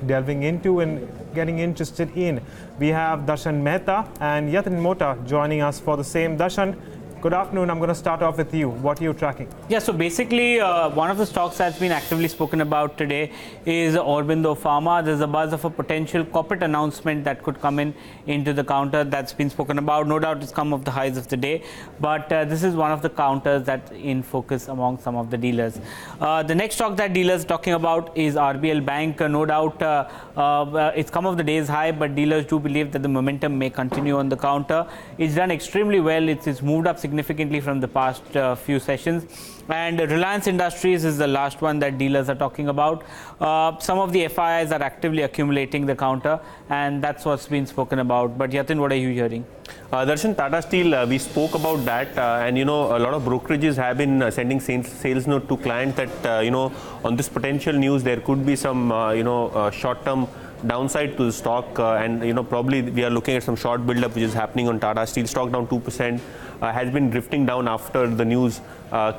S1: delving into and getting interested in. We have Darshan Mehta and Yatin Mota joining us for the same. Darshan, good afternoon. I'm going to start off with you. What are you tracking?
S14: Yeah, so basically, one of the stocks that's been actively spoken about today is Aurobindo Pharma. There's a buzz of a potential corporate announcement that could come into the counter that's been spoken about. No doubt it's come off the highs of the day, but this is one of the counters that's in focus among some of the dealers. The next stock that dealers are talking about is RBL Bank. No doubt it's come off the day's high, but dealers do believe that the momentum may continue on the counter. It's done extremely well. It's moved up significantly from the past few sessions, and Reliance Industries is the last one that dealers are talking about. Some of the FIIs are actively accumulating the counter, and that's what's been spoken about. But Yatin, what are you hearing?
S12: Darshan, Tata Steel, we spoke about that, and a lot of brokerages have been sending sales note to clients that on this potential news there could be some short-term downside to the stock, and probably we are looking at some short build-up which is happening on Tata Steel. Stock down 2%, has been drifting down after the news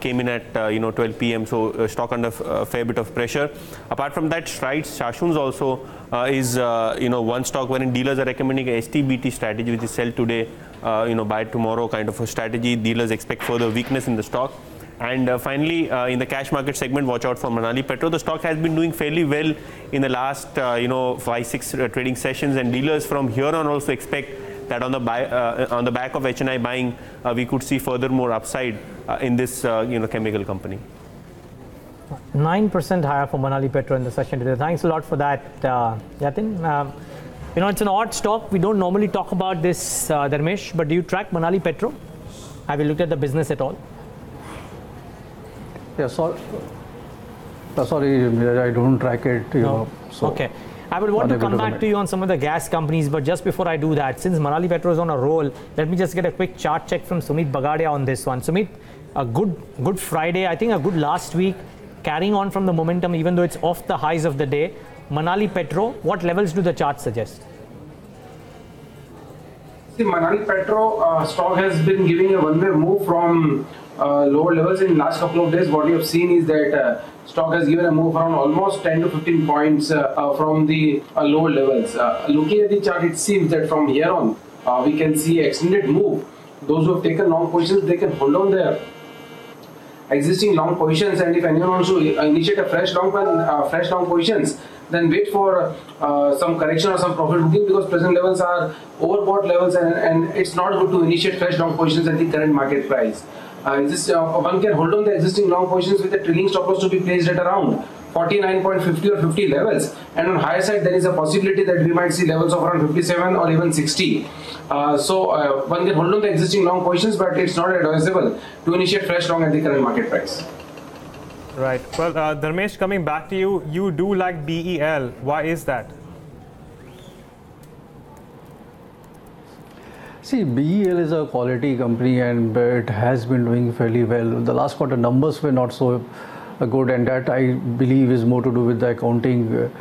S12: came in at 12 p.m. So stock under a fair bit of pressure. Apart from that, Strides Shashuns also is one stock wherein dealers are recommending a STBT strategy, which is sell today, buy tomorrow kind of a strategy. Dealers expect further weakness in the stock. And finally, in the cash market segment, watch out for Manali Petro. The stock has been doing fairly well in the last 5-6 trading sessions, and dealers from here on also expect that on the back of HNI buying, we could see further more upside in this chemical company.
S2: 9% higher for Manali Petro in the session today. Thanks a lot for that, Yatin. It's an odd stock. We don't normally talk about this, Dharmesh, but do you track Manali Petro? Have you looked at the business at all?
S13: Yeah, sorry, I don't track it.
S2: Okay. I will want to come back to you on some of the gas companies, but just before I do that, since Manali Petro is on a roll, let me just get a quick chart check from Sumit Bagadia on this one. Sumit, a good Friday, I think a good last week, carrying on from the momentum, even though it's off the highs of the day. Manali Petro, what levels do the charts suggest?
S8: The Manali Petro stock has been giving a one-way move from lower levels in last couple of days. What we have seen is that stock has given a move around almost 10 to 15 points from the lower levels. Looking at the chart, it seems that from here on, we can see extended move. Those who have taken long positions, they can hold on their existing long positions, and if anyone wants to initiate a fresh long positions, then wait for some correction or some profit booking, because present levels are overbought levels, and it's not good to initiate fresh long positions at the current market price. One can hold on the existing long positions with a trailing stop loss to be placed at around 49.50 or 50 levels, and on higher side there is a possibility that we might see levels of around 57 or even 60. So one can hold on the existing long positions, but it's not advisable to initiate fresh long at the current market price.
S1: Right. Well, Dharmesh, coming back to you, you do like BEL. Why is that?
S13: See, BEL is a quality company and it has been doing fairly well. The last quarter numbers were not so good, and that I believe is more to do with the accounting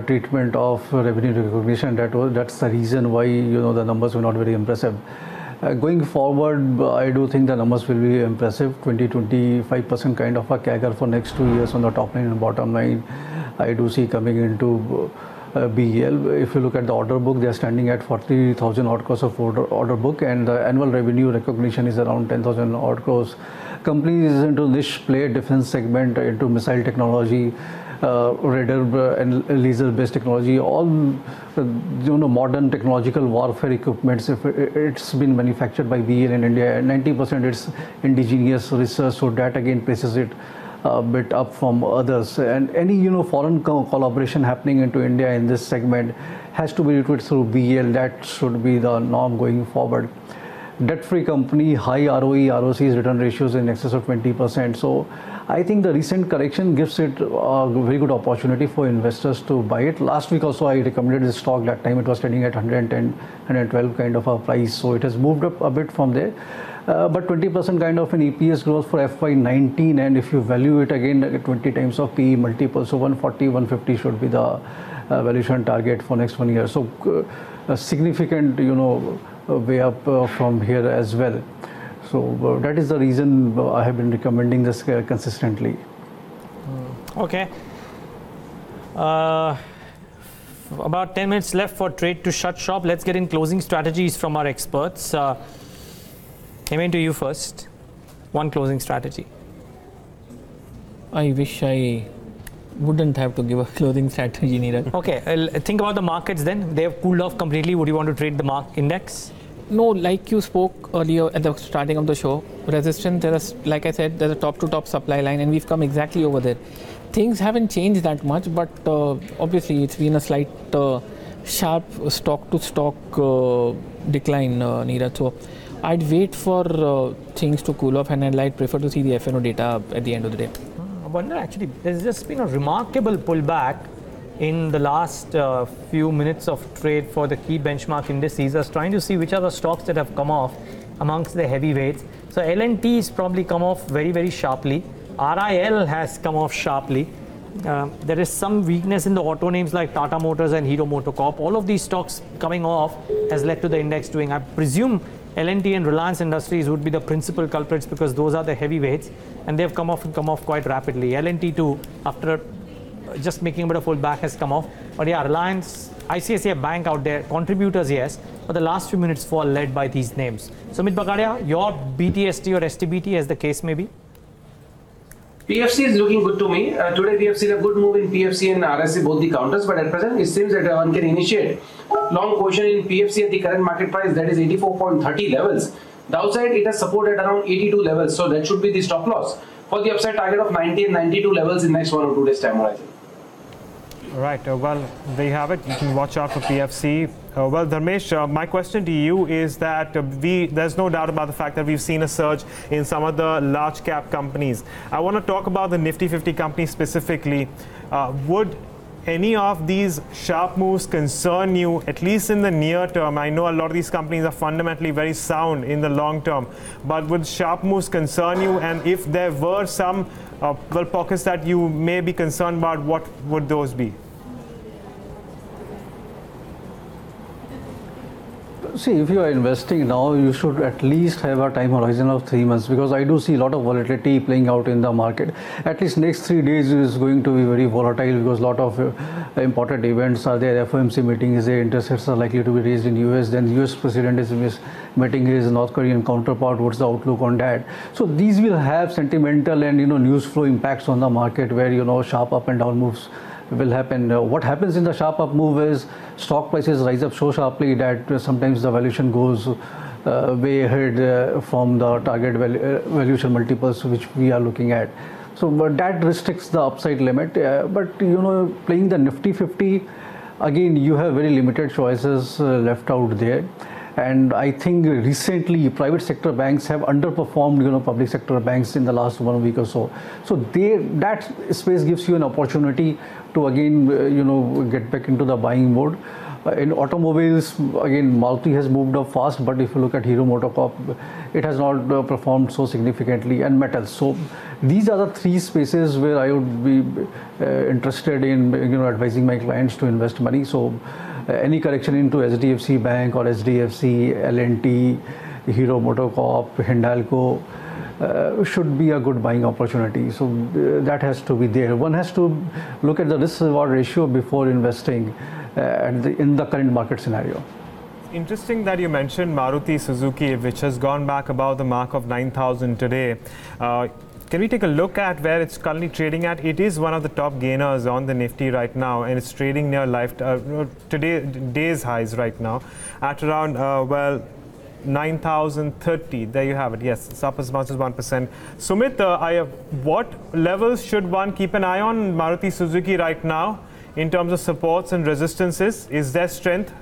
S13: treatment of revenue recognition. That's the reason why the numbers were not very impressive. Going forward, I do think the numbers will be impressive. 20-25% kind of a CAGR for next 2 years on the top line and bottom line, I do see coming into BEL. If you look at the order book, they are standing at 40,000 odd crores of order book, and the annual revenue recognition is around 10,000 odd crores. Company is into niche play, defense segment, into missile technology, radar and laser based technology, all modern technological warfare equipments. If it's been manufactured by BEL in India, 90% it's indigenous research, so that again places it a bit up from others. And any foreign collaboration happening into India in this segment has to be routed through BEL. That should be the norm going forward. Debt-free company, high ROE, ROCs, return ratios in excess of 20%. So I think the recent correction gives it a very good opportunity for investors to buy it. Last week also I recommended this stock. That time it was trading at 110, 112 kind of a price. So it has moved up a bit from there. But 20% kind of an EPS growth for FY19, and if you value it again at 20 times of PE multiple, so 140, 150 should be the valuation target for next 1 year. So a significant, way up from here as well. So that is the reason I have been recommending this consistently.
S2: Okay. About 10 minutes left for trade to shut shop. Let's get in closing strategies from our experts. Came to you first. One closing strategy.
S7: I wish I wouldn't have to give a closing strategy, Neeraj.
S2: Okay, think about the markets then. They have cooled off completely. Would you want to trade the index?
S7: No, like you spoke earlier at the starting of the show, resistance, like I said, there's a top to top supply line, and we've come exactly over there. Things haven't changed that much, but obviously it's been a slight sharp stock to stock decline, Neeraj. So I'd wait for things to cool off, and I'd prefer to see the FNO data at the end of the day.
S2: I wonder, actually, there's just been a remarkable pullback in the last few minutes of trade for the key benchmark indices. I was trying to see which are the stocks that have come off amongst the heavyweights. So L&T has probably come off very, very sharply. RIL has come off sharply. There is some weakness in the auto names like Tata Motors and Hero MotoCorp. All of these stocks coming off has led to the index doing. I presume L&T and Reliance Industries would be the principal culprits because those are the heavyweights, and they've come off quite rapidly. L&T too, after just making a bit of pullback, has come off. But yeah, Reliance, ICICI Bank out there, contributors yes, but the last few minutes fall led by these names. Sumit Bagadia, your BTST or STBT as the case may be?
S8: PFC is looking good to me. Today we have seen a good move in PFC and RSC, both the counters, but at present it seems that one can initiate long position in PFC at the current market price, that is 84.30 levels. The outside it has supported around 82 levels, so that should be the stop loss for the upside target of 90 and 92 levels in next 1 or 2 days time horizon.
S1: Right, well, there you have it. You can watch out for PFC. Well, Dharmesh, my question to you is that there's no doubt about the fact that we've seen a surge in some of the large cap companies. I want to talk about the Nifty 50 companies specifically. Would any of these sharp moves concern you, at least in the near term? I know a lot of these companies are fundamentally very sound in the long term, but would sharp moves concern you? And if there were some pockets that you may be concerned about, what would those be?
S13: See, if you are investing now, you should at least have a time horizon of 3 months, because I do see a lot of volatility playing out in the market. At least next 3 days is going to be very volatile because a lot of important events are there. FOMC meeting is there, interest rates are likely to be raised in US, then US president is meeting his North Korean counterpart. What's the outlook on that? So these will have sentimental and news flow impacts on the market where sharp up and down moves will happen. What happens in the sharp up move is stock prices rise up so sharply that sometimes the valuation goes way ahead from the target valuation multiples which we are looking at. So but that restricts the upside limit. But playing the Nifty 50, again you have very limited choices left out there. And I think recently private sector banks have underperformed public sector banks in the last 1 week or so. So that space gives you an opportunity to again get back into the buying mode. In automobiles, again Maruti has moved up fast, but if you look at Hero MotoCorp, it has not performed so significantly, and metals. So these are the 3 spaces where I would be interested in advising my clients to invest money. So any correction into HDFC Bank or SDFC, L&T, Hero MotoCorp, Hindalco should be a good buying opportunity. So that has to be there. One has to look at the risk-reward ratio before investing in the current market scenario.
S1: Interesting that you mentioned Maruti Suzuki, which has gone back above the mark of 9,000 today. Can we take a look at where it's currently trading at? It is one of the top gainers on the Nifty right now, and it's trading near today's highs right now at around 9,030. There you have it. Yes, it's up as much as 1%. Sumit, what levels should one keep an eye on Maruti Suzuki right now in terms of supports and resistances? Is there strength?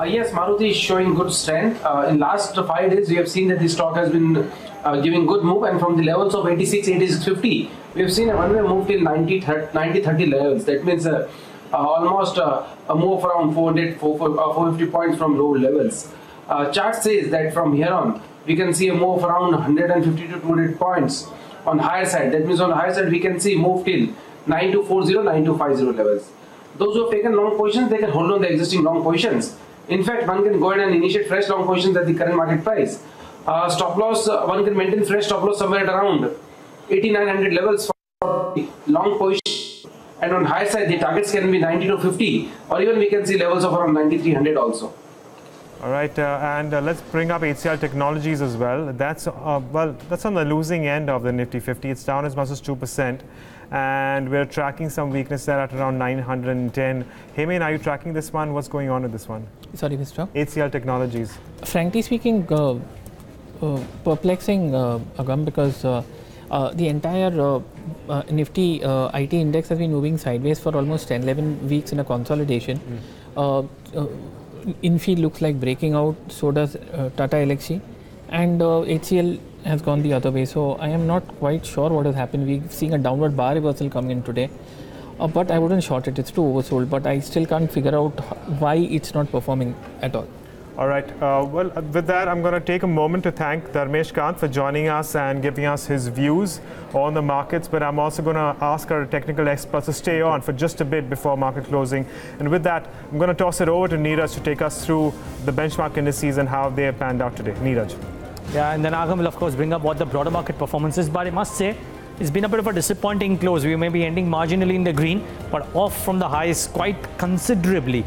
S8: Yes, Maruti is showing good strength. In last 5 days, we have seen that the stock has been giving good move, and from the levels of 86, 86.50, we have seen a one-way move till 90.30 levels. That means almost a move around 450 points from low levels. Chart says that from here on, we can see a move around 150 to 200 points on higher side. That means on the higher side, we can see move till 9240, 9250 levels. Those who have taken long positions, they can hold on the existing long positions. In fact, one can go ahead and initiate fresh long positions at the current market price. Stop loss, one can maintain fresh stop loss somewhere at around 8900 levels for long position. And on high side, the targets can be 90 to 50, or even we can see levels of around 9300 also.
S1: All right, and let's bring up HCL Technologies as well. That's on the losing end of the Nifty 50. It's down as much as 2%, and we're tracking some weakness there at around 910. Heyman, are you tracking this one? What's going on with this one?
S7: Sorry, Mr.
S1: HCL Technologies.
S7: Frankly speaking, perplexing, Agam, because the entire Nifty IT index has been moving sideways for almost 10-11 weeks in a consolidation. Infield looks like breaking out, so does Tata Elxsi, and HCL has gone the other way. So I am not quite sure what has happened. We're seeing a downward bar reversal coming in today, but I wouldn't short it. It's too oversold, but I still can't figure out why it's not performing at all.
S1: All right. Well, with that, I'm going to take a moment to thank Dharmesh Kant for joining us and giving us his views on the markets. But I'm also going to ask our technical experts to stay on for just a bit before market closing. And with that, I'm going to toss it over to Neeraj to take us through the benchmark indices and how they have panned out today. Neeraj.
S2: Yeah, and then Agam will, of course, bring up what the broader market performance is. But I must say, it's been a bit of a disappointing close. We may be ending marginally in the green, but off from the highs quite considerably.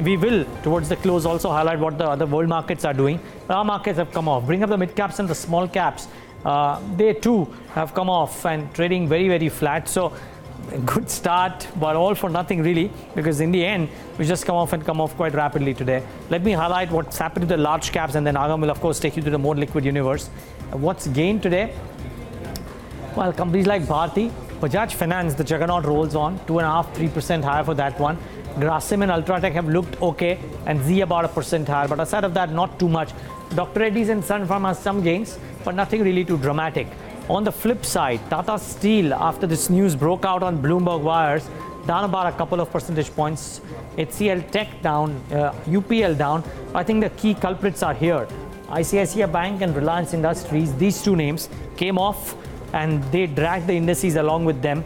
S2: We will, towards the close, also highlight what the other world markets are doing. Our markets have come off. Bring up the mid caps and the small caps. They too have come off and trading very, very flat. So, a good start, but all for nothing really, because in the end, we just come off quite rapidly today. Let me highlight what's happened to the large caps, and then Agam will, of course, take you to the more liquid universe. What's gained today? Well, companies like Bharti, Bajaj Finance, the juggernaut rolls on, 2.5–3% higher for that one. Grasim and Ultratech have looked okay, and Zee about 1% higher, but aside of that, not too much. Dr. Reddy's and Sun Pharma has some gains, but nothing really too dramatic. On the flip side, Tata Steel, after this news broke out on Bloomberg wires, down about a couple of percentage points. HCL Tech down, UPL down. I think the key culprits are here. ICICI Bank and Reliance Industries, these two names came off and they dragged the indices along with them.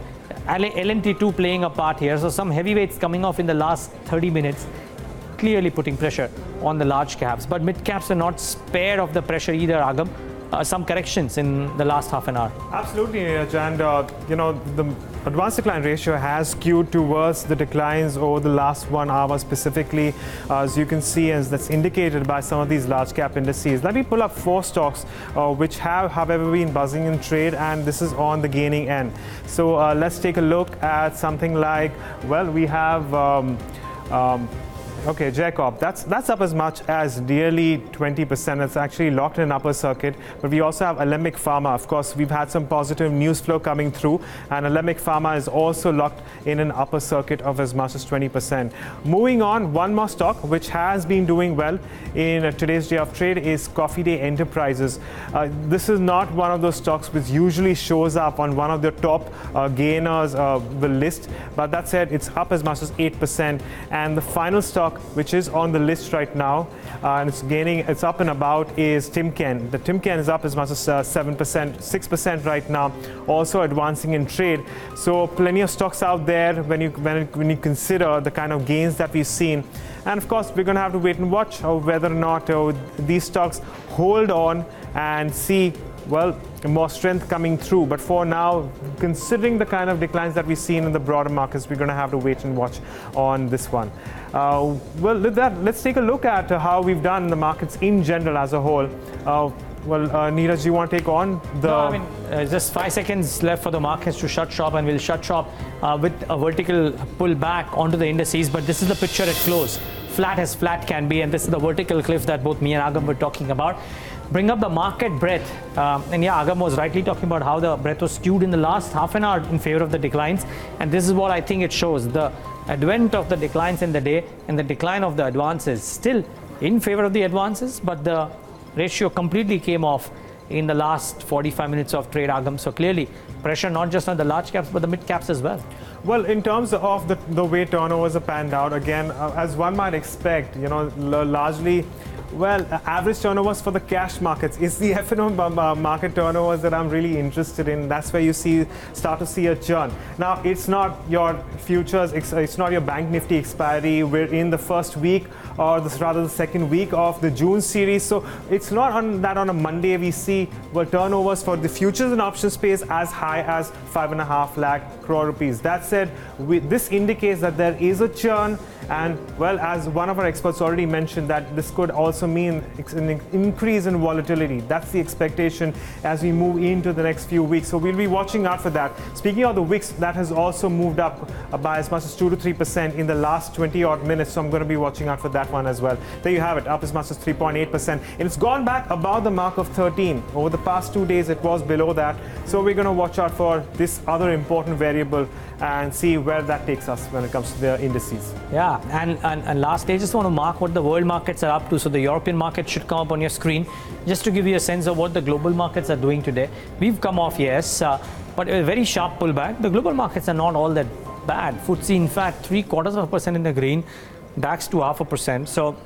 S2: L&T2 playing a part here, so some heavyweights coming off in the last 30 minutes, clearly putting pressure on the large caps. But mid caps are not spared of the pressure either, Agam. Some corrections in the last half an hour.
S1: Absolutely, Neeraj, and you know, the advanced decline ratio has skewed towards the declines over the last 1 hour specifically, as you can see, as that's indicated by some of these large cap indices. Let me pull up 4 stocks which have, however, been buzzing in trade, and this is on the gaining end. So let's take a look at something like, well, we have okay, Jacob, that's up as much as nearly 20%. It's actually locked in upper circuit. But we also have Alembic Pharma. Of course, we've had some positive news flow coming through, and Alembic Pharma is also locked in an upper circuit of as much as 20%. Moving on, one more stock which has been doing well in today's day of trade is Coffee Day Enterprises. This is not one of those stocks which usually shows up on one of the top gainers the list, but that said, it's up as much as 8%. And the final stock which is on the list right now and it's up and about is Timken. The Timken is up as much as 7%, 6% right now, also advancing in trade. So plenty of stocks out there when you consider the kind of gains that we've seen. And of course, we're going to have to wait and watch whether or not these stocks hold on and see, well, more strength coming through. But for now, considering the kind of declines that we've seen in the broader markets, we're going to have to wait and watch on this one. Well, with that, let's take a look at how we've done in the markets in general as a whole. Well, Neeraj, do you want to take on the...
S2: No, I mean, just 5 seconds left for the markets to shut shop, and we'll shut shop with a vertical pull back onto the indices. But this is the picture at close. Flat as flat can be, and this is the vertical cliff that both me and Agam were talking about. Bring up the market breadth, and yeah, Agam was rightly talking about how the breadth was skewed in the last half an hour in favor of the declines, and this is what I think it shows, the advent of the declines in the day and the decline of the advances, still in favor of the advances, but the ratio completely came off in the last 45 minutes of trade, Agam. So clearly pressure not just on the large caps but the mid caps as well.
S1: Well, in terms of the way turnovers are panned out, again, as one might expect, you know, largely, well, average turnovers for the cash markets is the F&O market turnovers that I'm really interested in. That's where you start to see a churn. Now, it's not your futures, it's not your bank nifty expiry. We're in the first week, or rather the second week of the June series. So it's not on a Monday we see, well, turnovers for the futures and options space as high as 5.5 lakh crore rupees. That said, this indicates that there is a churn. And well, as one of our experts already mentioned, that this could also mean an increase in volatility. That's the expectation as we move into the next few weeks. So we'll be watching out for that. Speaking of the VIX, that has also moved up by as much as 2 to 3% in the last 20 odd minutes. So I'm going to be watching out for that one as well. There you have it, up as much as 3.8%. And it's gone back above the mark of 13. Over the past 2 days, it was below that. So we're going to watch out for this other important variable and see where that takes us when it comes to the indices.
S2: Yeah, and lastly, I just want to mark what the world markets are up to. So the European market should come up on your screen, just to give you a sense of what the global markets are doing today. We've come off, yes, but a very sharp pullback. The global markets are not all that bad. FTSE, in fact, 0.75% in the green, DAX to 0.5%. So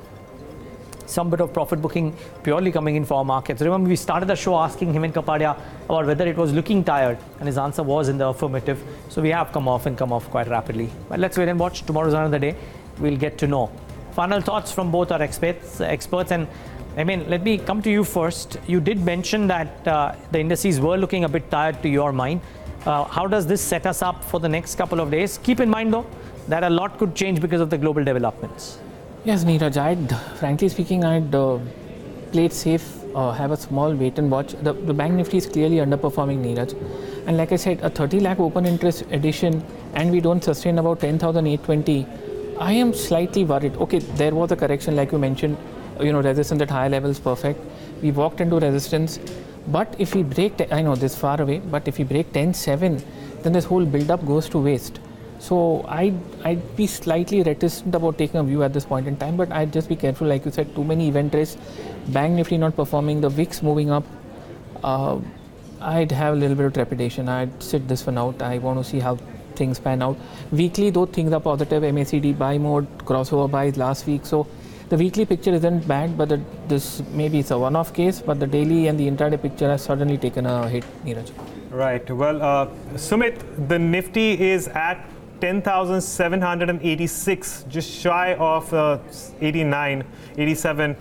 S2: some bit of profit booking purely coming in for our markets. Remember, we started the show asking Hemant Kapadia about whether it was looking tired, and his answer was in the affirmative. So we have come off quite rapidly. But let's wait and watch. Tomorrow's another day. We'll get to know. Final thoughts from both our experts. And I mean, let me come to you first. You did mention that the indices were looking a bit tired to your mind. How does this set us up for the next couple of days? Keep in mind, though, that a lot could change because of the global developments.
S7: Yes, Neeraj, frankly speaking, I'd play it safe, have a small wait and watch. The bank nifty is clearly underperforming, Neeraj. And like I said, a 30 lakh open interest addition and we don't sustain about 10,820. I am slightly worried. Okay, there was a correction like you mentioned, resistance at higher levels, perfect. We walked into resistance. But if we break, I know this is far away, but if we break 10.7, then this whole build-up goes to waste. So I'd be slightly reticent about taking a view at this point in time, but I'd just be careful. Like you said, too many event risks, bank nifty not performing, the VIX moving up. I'd have a little bit of trepidation. I'd sit this one out. I want to see how things pan out. Weekly, though, things are positive. MACD buy mode, crossover buys last week. So the weekly picture isn't bad, but this maybe it's a one-off case, but the daily and the intraday picture has suddenly taken a hit, Neeraj.
S1: Right. Well, Sumit, the Nifty is at 10,786, just shy of 89, 87.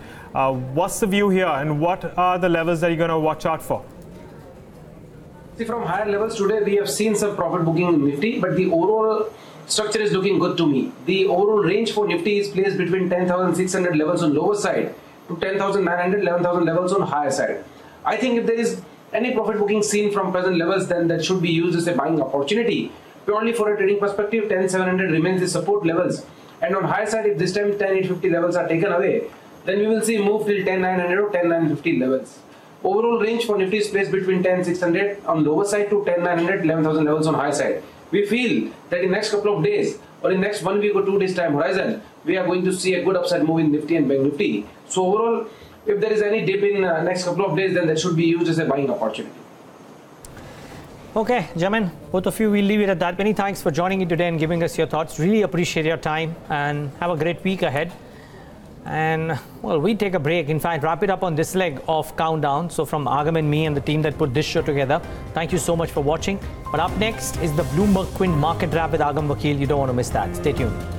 S1: What's the view here, and what are the levels that you're going to watch out for?
S8: See, from higher levels today, we have seen some profit booking in Nifty, but the overall structure is looking good to me. The overall range for Nifty is placed between 10,600 levels on lower side to 10,900, 11,000 levels on higher side. I think if there is any profit booking seen from present levels, then that should be used as a buying opportunity. Purely for a trading perspective, 10,700 remains the support levels. And on higher side, if this time 10,850 levels are taken away, then we will see move till 10,900 or 10,950 levels. Overall range for Nifty is placed between 10,600 on lower side to 10,900, 11,000 levels on higher side. We feel that in next couple of days or in next 1 week or 2 days time horizon, we are going to see a good upside move in Nifty and Bank Nifty. So overall, if there is any dip in next couple of days, then that should be used as a buying opportunity.
S2: Okay, gentlemen, both of you, we'll leave it at that. Many thanks for joining in today and giving us your thoughts. Really appreciate your time and have a great week ahead. And well, we take a break. In fact, wrap it up on this leg of Countdown. So from Agam and me and the team that put this show together, thank you so much for watching. But up next is the Bloomberg Quint Market Wrap with Agam Vakil. You don't want to miss that. Stay tuned.